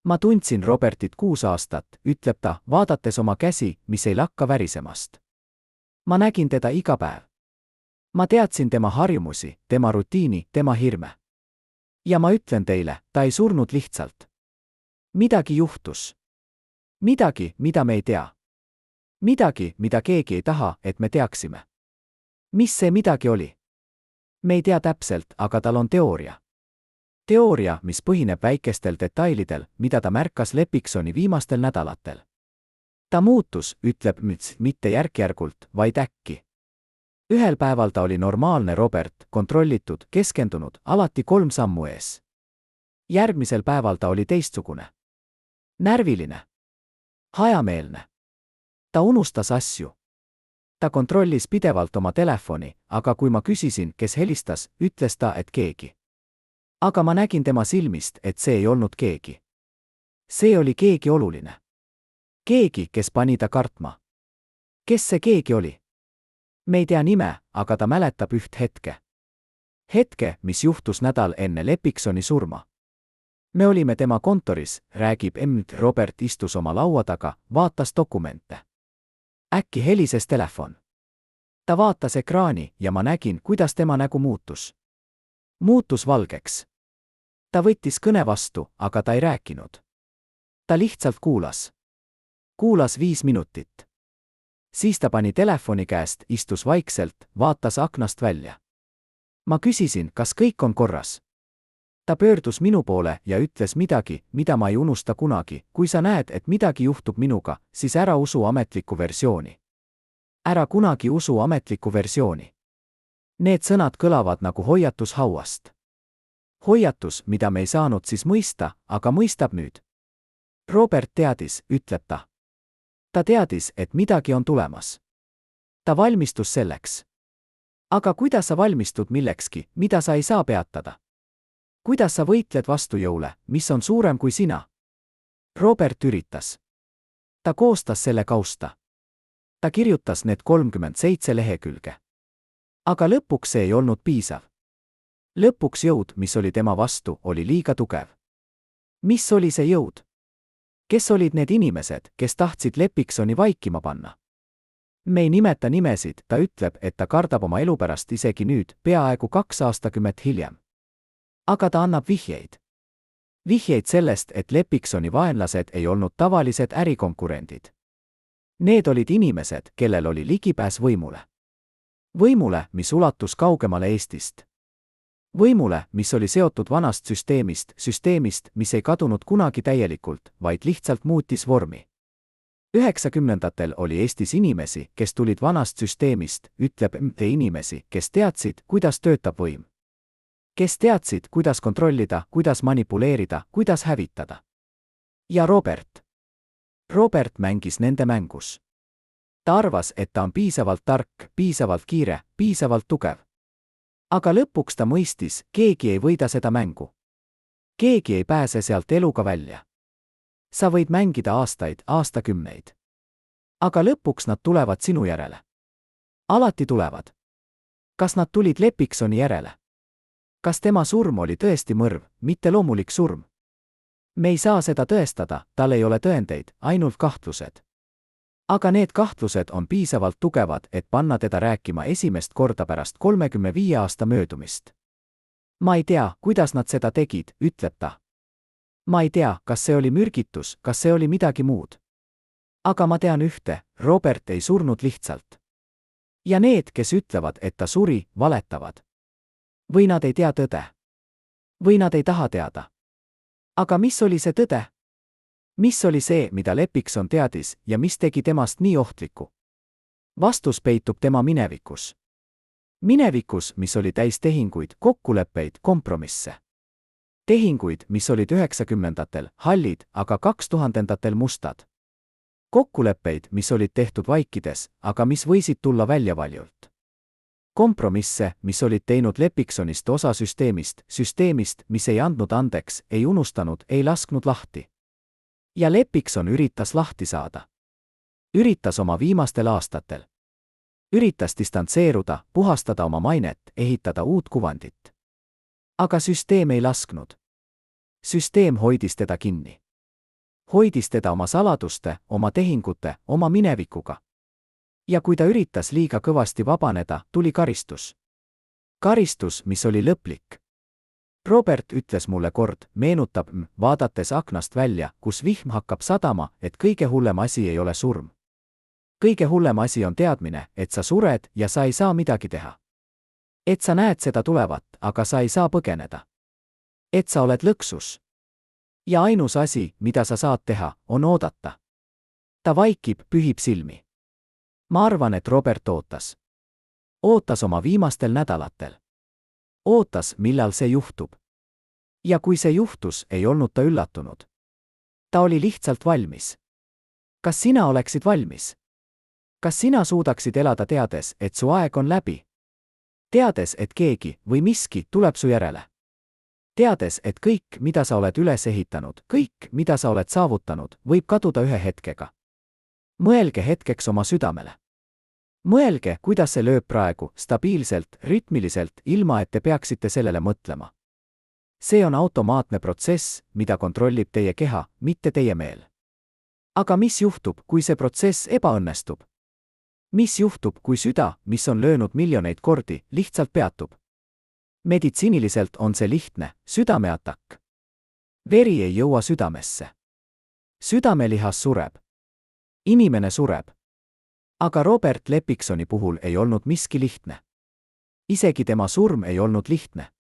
Ma tundsin Robertit 6 aastat, ütleb ta, vaadates oma käsi, mis ei lakka värisemast. Ma nägin teda iga päev. Ma teadsin tema harjumusi, tema rutiini, tema hirme. Ja ma ütlen teile, ta ei surnud lihtsalt. Midagi juhtus. Midagi, mida me ei tea. Midagi, mida keegi ei taha, et me teaksime. Mis see midagi oli? Me ei tea täpselt, aga tal on teooria. Teooria, mis põhineb väikestel detailidel, mida ta märkas Leppiksoni viimastel nädalatel. Ta muutus, ütleb Müts, mitte järk-järgult, vaid äkki. Ühel päeval ta oli normaalne Robert, kontrollitud, keskendunud, alati 3 sammu ees. Järgmisel päeval ta oli teistsugune. Närviline. Hajameelne. Ta unustas asju. Ta kontrollis pidevalt oma telefoni, aga kui ma küsisin, kes helistas, ütles ta, et keegi. Aga ma nägin tema silmist, et see ei olnud keegi. See oli keegi oluline. Keegi, kes pani ta kartma. Kes see keegi oli? Me ei tea nime, aga ta mäletab üht hetke. Hetke, mis juhtus nädal enne Leppiksoni surma. Me olime tema kontoris, räägib M. Robert istus oma laua taga, vaatas dokumente. Äkki helises telefon. Ta vaatas ekraani ja ma nägin, kuidas tema nägu muutus. Muutus valgeks. Ta võttis kõne vastu, aga ta ei rääkinud. Ta lihtsalt kuulas. Kuulas 5 minutit. Siis ta pani telefoni käest, istus vaikselt, vaatas aknast välja. Ma küsisin, kas kõik on korras. Ta pöördus minu poole ja ütles midagi, mida ma ei unusta kunagi. Kui sa näed, et midagi juhtub minuga, siis ära usu ametlikku versiooni. Ära kunagi usu ametlikku versiooni. Need sõnad kõlavad nagu hoiatus hauast. Hoiatus, mida me ei saanud siis mõista, aga mõistab nüüd. Robert teadis, ütleb ta. Ta teadis, et midagi on tulemas. Ta valmistus selleks. Aga kuidas sa valmistud millekski, mida sa ei saa peatada? Kuidas sa võitled vastu jõule, mis on suurem kui sina? Robert üritas. Ta koostas selle kausta. Ta kirjutas need 37 lehekülge. Aga lõpuks see ei olnud piisav. Lõpuks jõud, mis oli tema vastu, oli liiga tugev. Mis oli see jõud? Kes olid need inimesed, kes tahtsid Leppiksoni vaikima panna? Me ei nimeta nimesid, ta ütleb, et ta kardab oma elu pärast isegi nüüd, peaaegu 2 aastakümmet hiljem. Aga ta annab vihjeid. Vihjeid sellest, et Leppiksoni vaenlased ei olnud tavalised ärikonkurendid. Need olid inimesed, kellel oli ligipääs võimule. Võimule, mis ulatus kaugemale Eestist. Võimule, mis oli seotud vanast süsteemist, mis ei kadunud kunagi täielikult, vaid lihtsalt muutis vormi. 90ndatel oli Eestis inimesi, kes tulid vanast süsteemist, ütleb inimesi, kes teadsid, kuidas töötab võim. Kes teadsid, kuidas kontrollida, kuidas manipuleerida, kuidas hävitada. Ja Robert mängis nende mängus. Ta arvas, et ta on piisavalt tark, piisavalt kiire, piisavalt tugev. Aga lõpuks ta mõistis, keegi ei võida seda mängu. Keegi ei pääse sealt eluga välja. Sa võid mängida aastaid, aastakümneid. Aga lõpuks nad tulevad sinu järele. Alati tulevad. Kas nad tulid Leppiksoni järele? Kas tema surm oli tõesti mõrv, mitte loomulik surm? Me ei saa seda tõestada, tal ei ole tõendeid, ainult kahtlused. Aga need kahtlused on piisavalt tugevad, et panna teda rääkima esimest korda pärast 35 aasta möödumist. Ma ei tea, kuidas nad seda tegid, ütleb ta. Ma ei tea, kas see oli mürgitus, kas see oli midagi muud. Aga ma tean ühte, Robert ei surnud lihtsalt. Ja need, kes ütlevad, et ta suri, valetavad. Või nad ei tea tõde. Või nad ei taha teada. Aga mis oli see tõde? Mis oli see, mida Leppikson teadis ja mis tegi temast nii ohtliku? Vastus peitub tema minevikus. Minevikus, mis oli täis tehinguid, kokkuleppeid, kompromisse. Tehinguid, mis olid 90ndatel hallid, aga 2000ndatel mustad. Kokkuleppeid, mis olid tehtud vaikides, aga mis võisid tulla väljavaljult. Kompromisse, mis olid teinud Leppiksonist osa süsteemist, mis ei andnud andeks, ei unustanud, ei lasknud lahti. Ja Leppikson üritas lahti saada. Üritas oma viimastel aastatel. Üritas distantseeruda, puhastada oma mainet, ehitada uut kuvandit. Aga süsteem ei lasknud. Süsteem hoidis teda kinni. Hoidis teda oma saladuste, oma tehingute, oma minevikuga. Ja kui ta üritas liiga kõvasti vabaneda, tuli karistus. Karistus, mis oli lõplik. Robert ütles mulle kord, meenutab, vaadates aknast välja, kus vihm hakkab sadama, et kõige hullem asi ei ole surm. Kõige hullem asi on teadmine, et sa sured ja sa ei saa midagi teha. Et sa näed seda tulevat, aga sa ei saa põgeneda. Et sa oled lõksus. Ja ainus asi, mida sa saad teha, on oodata. Ta vaikib, pühib silmi. Ma arvan, et Robert ootas. Ootas oma viimastel nädalatel. Ootas, millal see juhtub. Ja kui see juhtus, ei olnud ta üllatunud. Ta oli lihtsalt valmis. Kas sina oleksid valmis? Kas sina suudaksid elada teades, et su aeg on läbi? Teades, et keegi või miski tuleb su järele. Teades, et kõik, mida sa oled üles ehitanud, kõik, mida sa oled saavutanud, võib kaduda ühe hetkega. Mõelge hetkeks oma südamele. Mõelge, kuidas see lööb praegu, stabiilselt, rütmiliselt, ilma et te peaksite sellele mõtlema. See on automaatne protsess, mida kontrollib teie keha, mitte teie meel. Aga mis juhtub, kui see protsess ebaõnnestub? Mis juhtub, kui süda, mis on löönud miljoneid kordi, lihtsalt peatub? Meditsiiniliselt on see lihtne, südameatakk. Veri ei jõua südamesse. Südamelihas sureb. Inimene sureb. Aga Robert Leppiksoni puhul ei olnud miski lihtne. Isegi tema surm ei olnud lihtne.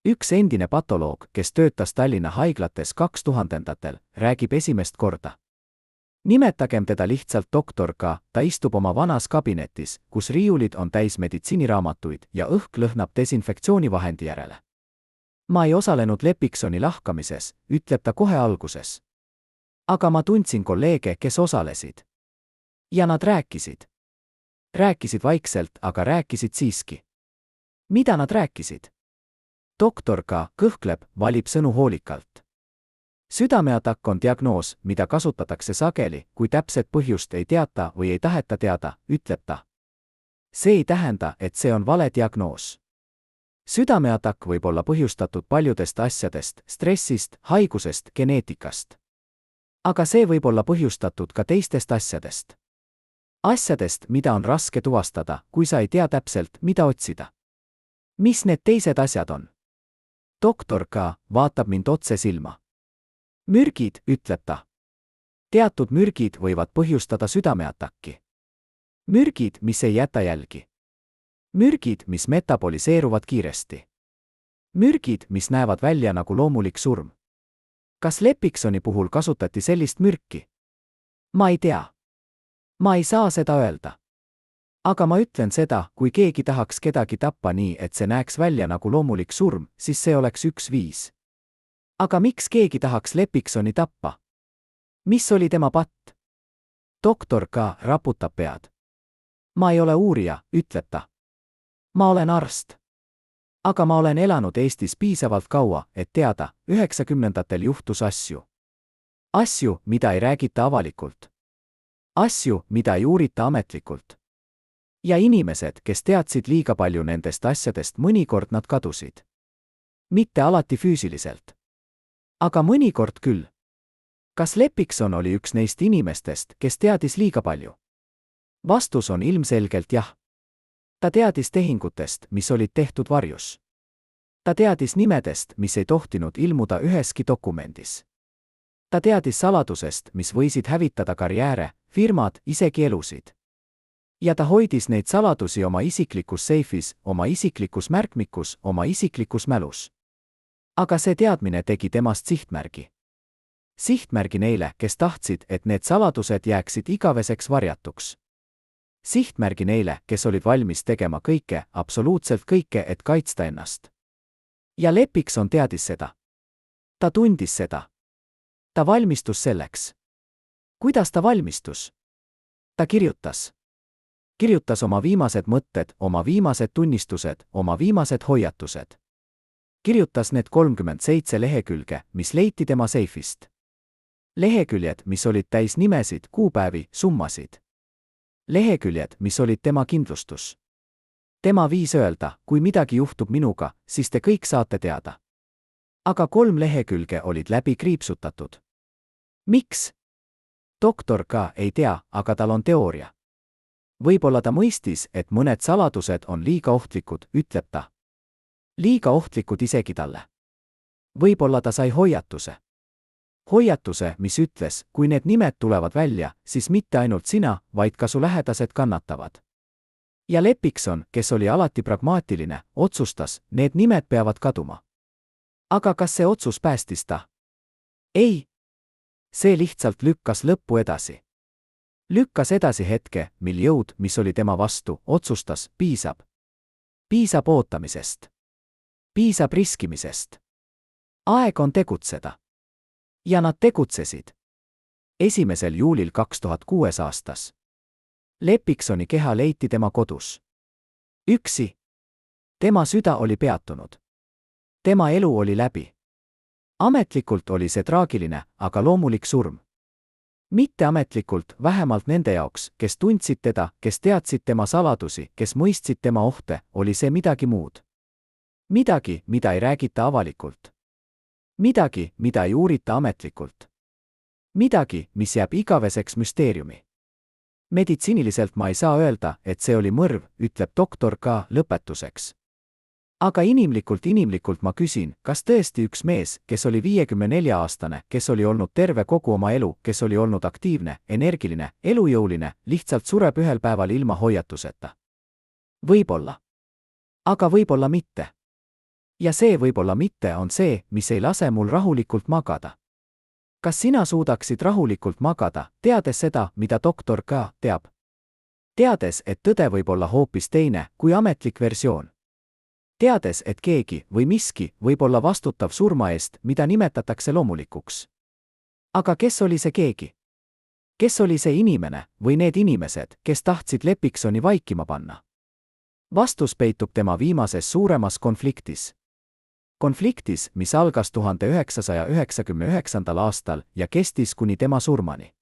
Üks endine patoloog, kes töötas Tallinna haiglates 2000ndatel, räägib esimest korda. Nimetagem teda lihtsalt doktor K, ta istub oma vanas kabinetis, kus riiulid on täis meditsiiniraamatuid ja õhk lõhnab desinfektsioonivahendi järele. Ma ei osalenud Leppiksoni lahkamises, ütleb ta kohe alguses. Aga ma tundsin kolleege, kes osalesid. Ja nad rääkisid. rääkisid vaikselt, aga rääkisid siiski. Mida nad rääkisid? Doktor K kõhkleb, valib sõnu hoolikalt. Südameatakk on diagnoos, mida kasutatakse sageli, kui täpset põhjust ei teata või ei taheta teada, ütleb ta. See ei tähenda, et see on vale diagnoos. Südameatakk võib olla põhjustatud paljudest asjadest, stressist, haigusest, geneetikast. Aga see võib olla põhjustatud ka teistest asjadest. Asjadest, mida on raske tuvastada, kui sa ei tea täpselt, mida otsida. Mis need teised asjad on? Doktor K vaatab mind otse silma. Mürgid, ütleb ta. Teatud mürgid võivad põhjustada südameatakki. Mürgid, mis ei jäta jälgi. Mürgid, mis metaboliseeruvad kiiresti. Mürgid, mis näevad välja nagu loomulik surm. Kas Lepiksoni puhul kasutati sellist mürki? Ma ei tea. Ma ei saa seda öelda. Aga ma ütlen seda, kui keegi tahaks kedagi tappa nii, et see näeks välja nagu loomulik surm, siis see oleks üks viis. Aga miks keegi tahaks Lepiksoni tappa? Mis oli tema patt? Doktor K raputab pead. Ma ei ole uurija, ütleb ta. Ma olen arst. Aga ma olen elanud Eestis piisavalt kaua, et teada, 90ndatel juhtus asju. Asju, mida ei räägita avalikult. Asju, mida ei uurita ametlikult. Ja inimesed, kes teadsid liiga palju nendest asjadest, mõnikord nad kadusid. Mitte alati füüsiliselt. Aga mõnikord küll. Kas Lepikson oli üks neist inimestest, kes teadis liiga palju? Vastus on ilmselgelt jah. Ta teadis tehingutest, mis olid tehtud varjus. Ta teadis nimedest, mis ei tohtinud ilmuda üheski dokumendis. Ta teadis saladusest, mis võisid hävitada karjääre, firmad, isegi elusid. Ja ta hoidis neid saladusi oma isiklikus seifis, oma isiklikus märkmikus, oma isiklikus mälus. Aga see teadmine tegi temast sihtmärgi. Sihtmärgi neile, kes tahtsid, et need saladused jääksid igaveseks varjatuks. Sihtmärgi neile, kes olid valmis tegema kõike, absoluutselt kõike, et kaitsta ennast. Ja Lepikson teadis seda. Ta tundis seda. Ta valmistus selleks. Kuidas ta valmistus? Ta kirjutas. Kirjutas oma viimased mõtted, oma viimased tunnistused, oma viimased hoiatused. Kirjutas need 37 lehekülge, mis leiti tema seifist. Leheküljed, mis olid täis nimesid, kuupäevi, summasid. Leheküljed, mis olid tema kindlustus. Tema viis öelda, kui midagi juhtub minuga, siis te kõik saate teada. Aga 3 lehekülge olid läbi kriipsutatud. Miks? Doktor K ei tea, aga tal on teooria. Võib-olla ta mõistis, et mõned saladused on liiga ohtlikud, ütleb ta. Liiga ohtlikud isegi talle. Võib-olla ta sai hoiatuse. Hoiatuse, mis ütles, kui need nimed tulevad välja, siis mitte ainult sina, vaid ka su lähedased kannatavad. Ja Lepikson, kes oli alati pragmaatiline, otsustas, need nimed peavad kaduma. Aga kas see otsus päästis ta? Ei. See lihtsalt lükkas lõppu edasi. Lükkas edasi hetke, mil jõud, mis oli tema vastu, otsustas, piisab. Piisab ootamisest. Piisab riskimisest. Aeg on tegutseda. Ja nad tegutsesid. 1. juulil 2006 aastas. Lepiksoni keha leiti tema kodus. Üksi. Tema süda oli peatunud. Tema elu oli läbi. Ametlikult oli see traagiline, aga loomulik surm. Mitteametlikult, vähemalt nende jaoks, kes tundsid teda, kes teadsid tema saladusi, kes mõistsid tema ohte, oli see midagi muud. Midagi, mida ei räägita avalikult. Midagi, mida ei uurita ametlikult. Midagi, mis jääb igaveseks müsteeriumi. Meditsiiniliselt ma ei saa öelda, et see oli mõrv, ütleb doktor K lõpetuseks. Aga inimlikult ma küsin, kas tõesti üks mees, kes oli 54-aastane, kes oli olnud terve kogu oma elu, kes oli olnud aktiivne, energiline, elujõuline, lihtsalt sureb ühel päeval ilma hoiatuseta. Võib-olla. Aga võib-olla mitte. Ja see võib-olla mitte on see, mis ei lase mul rahulikult magada. Kas sina suudaksid rahulikult magada, teades seda, mida doktor K teab? Teades, et tõde võib olla hoopis teine kui ametlik versioon. Teades, et keegi või miski võib olla vastutav surma eest, mida nimetatakse loomulikuks. Aga kes oli see keegi? Kes oli see inimene või need inimesed, kes tahtsid Leppiksoni vaikima panna? Vastus peitub tema viimases suuremas konfliktis. Konfliktis, mis algas 1999. aastal ja kestis kuni tema surmani.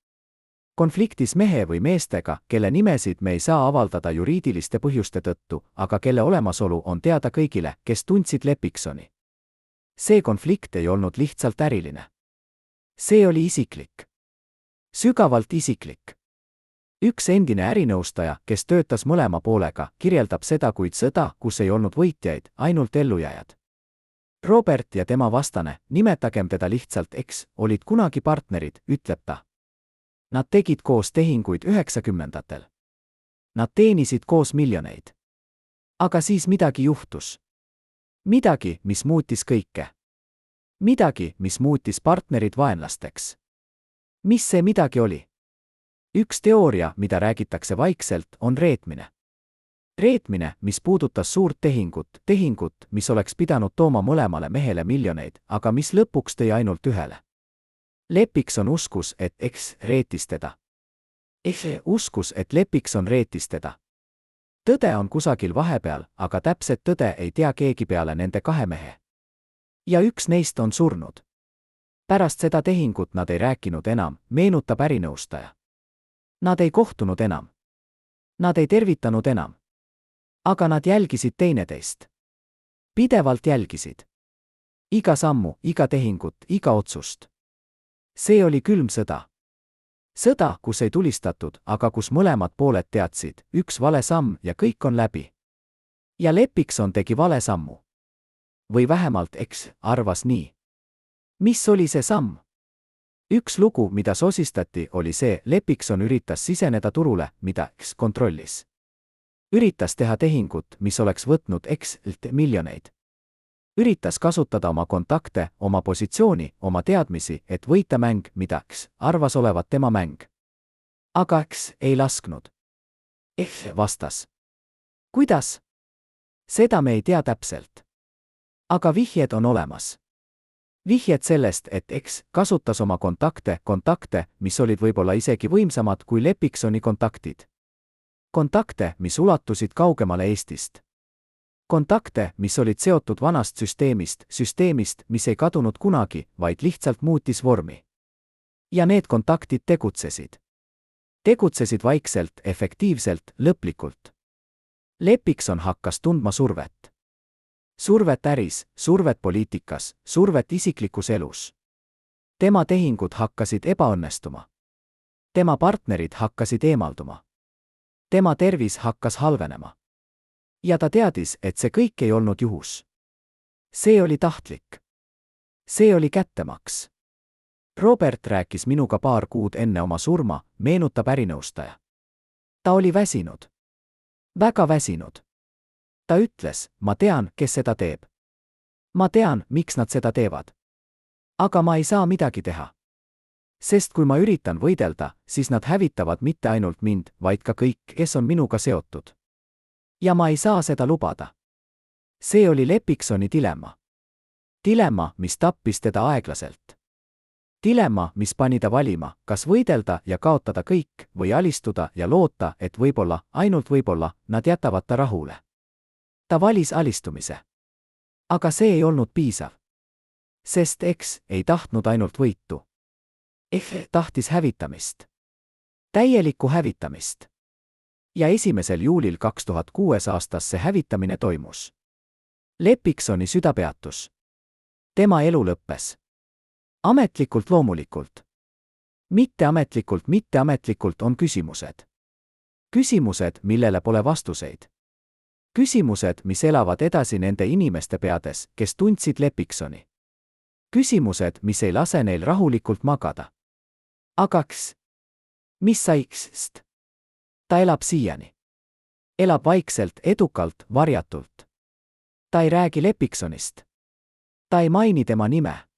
Konfliktis mehe või meestega, kelle nimesid me ei saa avaldada juriidiliste põhjuste tõttu, aga kelle olemasolu on teada kõigile, kes tundsid Leppiksoni. See konflikt ei olnud lihtsalt äriline. See oli isiklik. Sügavalt isiklik. Üks endine ärinõustaja, kes töötas mõlema poolega, kirjeldab seda kui sõda, kus ei olnud võitjaid, ainult ellujääjad. Robert ja tema vastane, nimetagem teda lihtsalt X, olid kunagi partnerid, ütleb ta. Nad tegid koos tehinguid 90-ndatel. Nad teenisid koos miljoneid. Aga siis midagi juhtus. Midagi, mis muutis kõike. Midagi, mis muutis partnerid vaenlasteks. Mis see midagi oli? Üks teooria, mida räägitakse vaikselt, on reetmine. Reetmine, mis puudutas suurt tehingut, mis oleks pidanud tooma mõlemale mehele miljoneid, aga mis lõpuks tõi ainult ühele. Leppikson uskus, et X reetis teda. X uskus, et Leppikson reetis teda. Tõde on kusagil vahepeal, aga täpset tõde ei tea keegi peale nende kahe mehe. Ja üks neist on surnud. Pärast seda tehingut nad ei rääkinud enam, meenutab ärinõustaja. Nad ei kohtunud enam. Nad ei tervitanud enam. Aga nad jälgisid teineteist. Pidevalt jälgisid. Iga sammu, iga tehingut, iga otsust. See oli külm sõda. Sõda, kus ei tulistatud, aga kus mõlemad pooled teadsid, üks vale samm ja kõik on läbi. Ja Leppikson tegi vale sammu. Või vähemalt X arvas nii. Mis oli see samm? Üks lugu, mida sosistati, oli see, Leppikson üritas siseneda turule, mida X kontrollis. Üritas teha tehingut, mis oleks võtnud X-lt miljoneid. Üritas kasutada oma kontakte, oma positsiooni, oma teadmisi, et võita mäng, mida X arvas olevat tema mäng. Aga X ei lasknud. X vastas. Kuidas? Seda me ei tea täpselt. Aga vihjed on olemas. Vihjed sellest, et X kasutas oma kontakte, mis olid võib-olla isegi võimsamad kui Leppiksoni kontaktid. Kontakte, mis ulatusid kaugemale Eestist. Kontakte, mis olid seotud vanast süsteemist, mis ei kadunud kunagi, vaid lihtsalt muutis vormi. Ja need kontaktid tegutsesid. Tegutsesid vaikselt, efektiivselt, lõplikult. Leppikson hakkas tundma survet. Survet äris, survet poliitikas, survet isiklikus elus. Tema tehingud hakkasid ebaõnnestuma. Tema partnerid hakkasid eemalduma. Tema tervis hakkas halvenema. Ja ta teadis, et see kõik ei olnud juhus. See oli tahtlik. See oli kättemaks. Robert rääkis minuga paar kuud enne oma surma, meenutab ärinõustaja. Ta oli väsinud. Väga väsinud. Ta ütles, ma tean, kes seda teeb. Ma tean, miks nad seda teevad. Aga ma ei saa midagi teha. Sest kui ma üritan võidelda, siis nad hävitavad mitte ainult mind, vaid ka kõik, kes on minuga seotud. Ja ma ei saa seda lubada. See oli Leppiksoni dilemma. Dilemma, mis tappis teda aeglaselt. Dilemma, mis pani ta valima, kas võidelda ja kaotada kõik või alistuda ja loota, et võib-olla, ainult võib-olla, nad jätavad ta rahule. Ta valis alistumise. Aga see ei olnud piisav. Sest X ei tahtnud ainult võitu. X tahtis hävitamist. Täielikku hävitamist. Ja 1. juulil 2006 aastas see hävitamine toimus. Leppiksoni süda peatus. Tema elu lõppes. Ametlikult loomulikult. Mitteametlikult on küsimused. Küsimused, millele pole vastuseid. Küsimused, mis elavad edasi nende inimeste peades, kes tundsid Leppiksoni. Küsimused, mis ei lase neil rahulikult magada. Aga X? Mis sai X-st? Ta elab siiani. Elab vaikselt, edukalt, varjatult. Ta ei räägi Leppiksonist. Ta ei maini tema nime.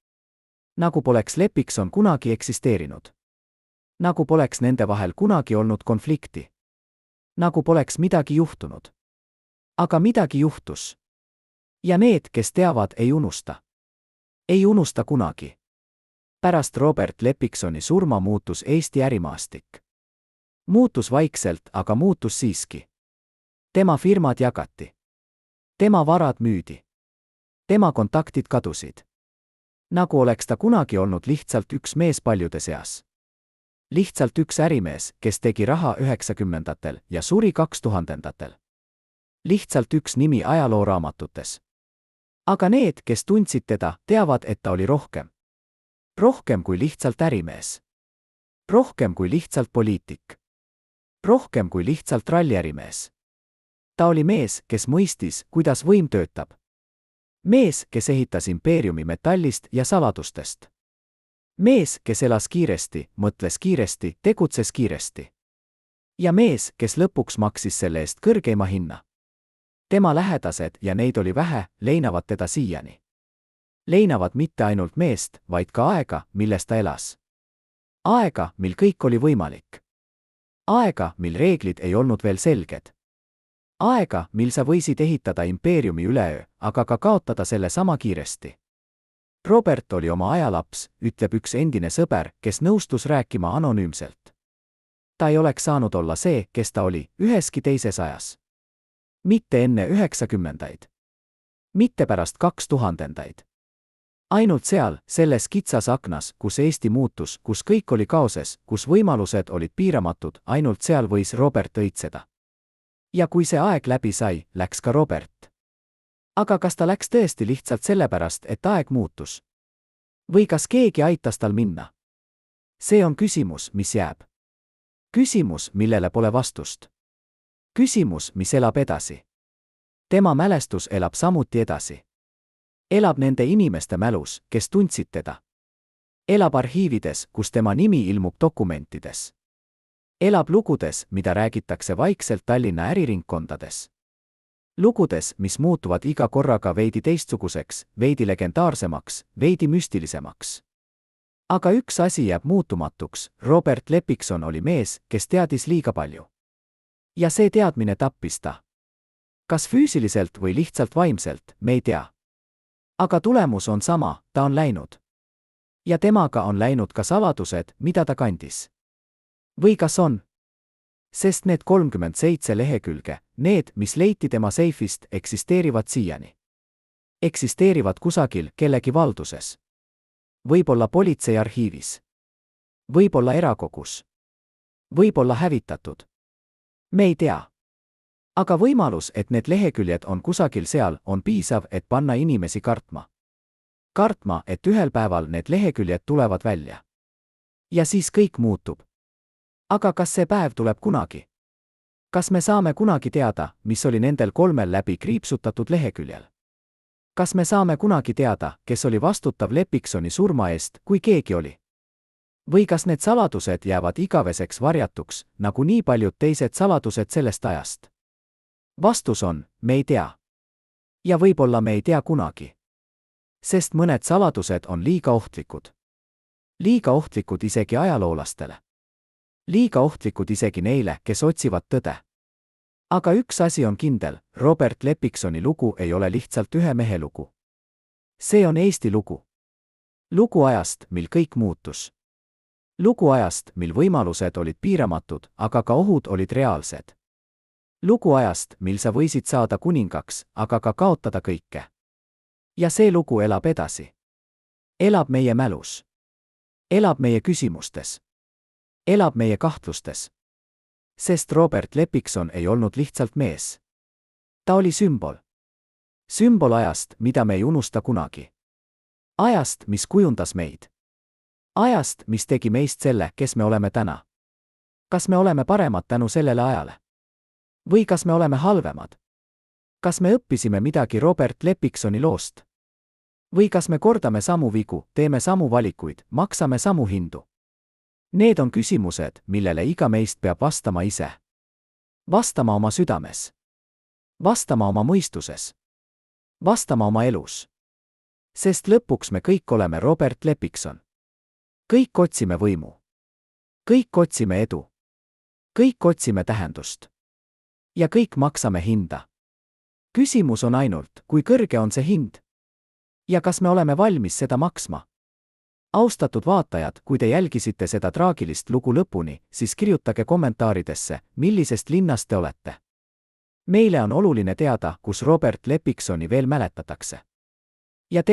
Nagu poleks Leppikson kunagi eksisteerinud. Nagu poleks nende vahel kunagi olnud konflikti. Nagu poleks midagi juhtunud. Aga midagi juhtus. Ja need, kes teavad, ei unusta. Ei unusta kunagi. Pärast Robert Leppiksoni surma muutus Eesti ärimaastik. Muutus vaikselt, aga muutus siiski. Tema firmad jagati. Tema varad müüdi. Tema kontaktid kadusid. Nagu oleks ta kunagi olnud lihtsalt üks mees paljude seas. Lihtsalt üks ärimees, kes tegi raha 90ndatel ja suri 2000ndatel. Lihtsalt üks nimi ajalooraamatutes. Aga need, kes tundsid teda, teavad, et ta oli rohkem. Rohkem kui lihtsalt ärimees. Rohkem kui lihtsalt poliitik. Rohkem kui lihtsalt ralliärimees. Ta oli mees, kes mõistis, kuidas võim töötab. Mees, kes ehitas impeeriumi metallist ja saladustest. Mees, kes elas kiiresti, mõtles kiiresti, tegutses kiiresti. Ja mees, kes lõpuks maksis selle eest kõrgeima hinna. Tema lähedased, ja neid oli vähe, leinavad teda siiani. Leinavad mitte ainult meest, vaid ka aega, milles ta elas. Aega, mil kõik oli võimalik. Aega, mil reeglid ei olnud veel selged. Aega, mil sa võisid ehitada impeeriumi üleöö, aga ka kaotada selle sama kiiresti. Robert oli oma ajalaps, ütleb üks endine sõber, kes nõustus rääkima anonüümselt. Ta ei oleks saanud olla see, kes ta oli, üheski teises ajas. Mitte enne 90ndaid. Mitte pärast 2000ndaid. Ainult seal, selles kitsas aknas, kus Eesti muutus, kus kõik oli kaoses, kus võimalused olid piiramatud, ainult seal võis Robert õitseda. Ja kui see aeg läbi sai, läks ka Robert. Aga kas ta läks tõesti lihtsalt sellepärast, et aeg muutus? Või kas keegi aitas tal minna? See on küsimus, mis jääb. Küsimus, millele pole vastust. Küsimus, mis elab edasi. Tema mälestus elab samuti edasi. Elab nende inimeste mälus, kes tundsid teda. Elab arhiivides, kus tema nimi ilmub dokumentides. Elab lugudes, mida räägitakse vaikselt Tallinna äriringkondades. Lugudes, mis muutuvad iga korraga veidi teistsuguseks, veidi legendaarsemaks, veidi müstilisemaks. Aga üks asi jääb muutumatuks, Robert Leppikson oli mees, kes teadis liiga palju. Ja see teadmine tappis ta. Kas füüsiliselt või lihtsalt vaimselt, me ei tea. Aga tulemus on sama, ta on läinud. Ja temaga on läinud ka saladused, mida ta kandis. Või kas on? Sest need 37 lehekülge, need, mis leiti tema seifist, eksisteerivad siiani. Eksisteerivad kusagil kellegi valduses. Võib-olla politsei arhiivis. Võib-olla erakogus. Võib-olla hävitatud. Me ei tea. Aga võimalus, et need leheküljed on kusagil seal, on piisav, et panna inimesi kartma. Kartma, et ühel päeval need leheküljed tulevad välja. Ja siis kõik muutub. Aga kas see päev tuleb kunagi? Kas me saame kunagi teada, mis oli nendel 3 läbi kriipsutatud leheküljel? Kas me saame kunagi teada, kes oli vastutav Leppiksoni surma eest, kui keegi oli? Või kas need saladused jäävad igaveseks varjatuks, nagu nii paljud teised saladused sellest ajast? Vastus on, me ei tea. Ja võib-olla me ei tea kunagi. Sest mõned saladused on liiga ohtlikud. Liiga ohtlikud isegi ajaloolastele. Liiga ohtlikud isegi neile, kes otsivad tõde. Aga üks asi on kindel, Robert Leppiksoni lugu ei ole lihtsalt ühe mehe lugu. See on Eesti lugu. Lugu ajast, mil kõik muutus. Lugu ajast, mil võimalused olid piiramatud, aga ka ohud olid reaalsed. Lugu ajast, mil sa võisid saada kuningaks, aga ka kaotada kõike. Ja see lugu elab edasi. Elab meie mälus. Elab meie küsimustes. Elab meie kahtlustes. Sest Robert Leppikson ei olnud lihtsalt mees. Ta oli sümbol. Sümbol ajast, mida me ei unusta kunagi. Ajast, mis kujundas meid. Ajast, mis tegi meist selle, kes me oleme täna. Kas me oleme paremad tänu sellele ajale? Või kas me oleme halvemad? Kas me õppisime midagi Robert Leppiksoni loost? Või kas me kordame samu vigu, teeme samu valikuid, maksame samu hindu? Need on küsimused, millele iga meist peab vastama ise. Vastama oma südames. Vastama oma mõistuses. Vastama oma elus. Sest lõpuks me kõik oleme Robert Leppikson. Kõik otsime võimu. Kõik otsime edu. Kõik otsime tähendust. Ja kõik maksame hinda. Küsimus on ainult, kui kõrge on see hind? Ja kas me oleme valmis seda maksma? austatud vaatajad, kui te jälgisite seda traagilist lugu lõpuni, siis kirjutage kommentaaridesse, millisest linnast te olete. Meile on oluline teada, kus Robert Lepiksoni veel mäletatakse. Ja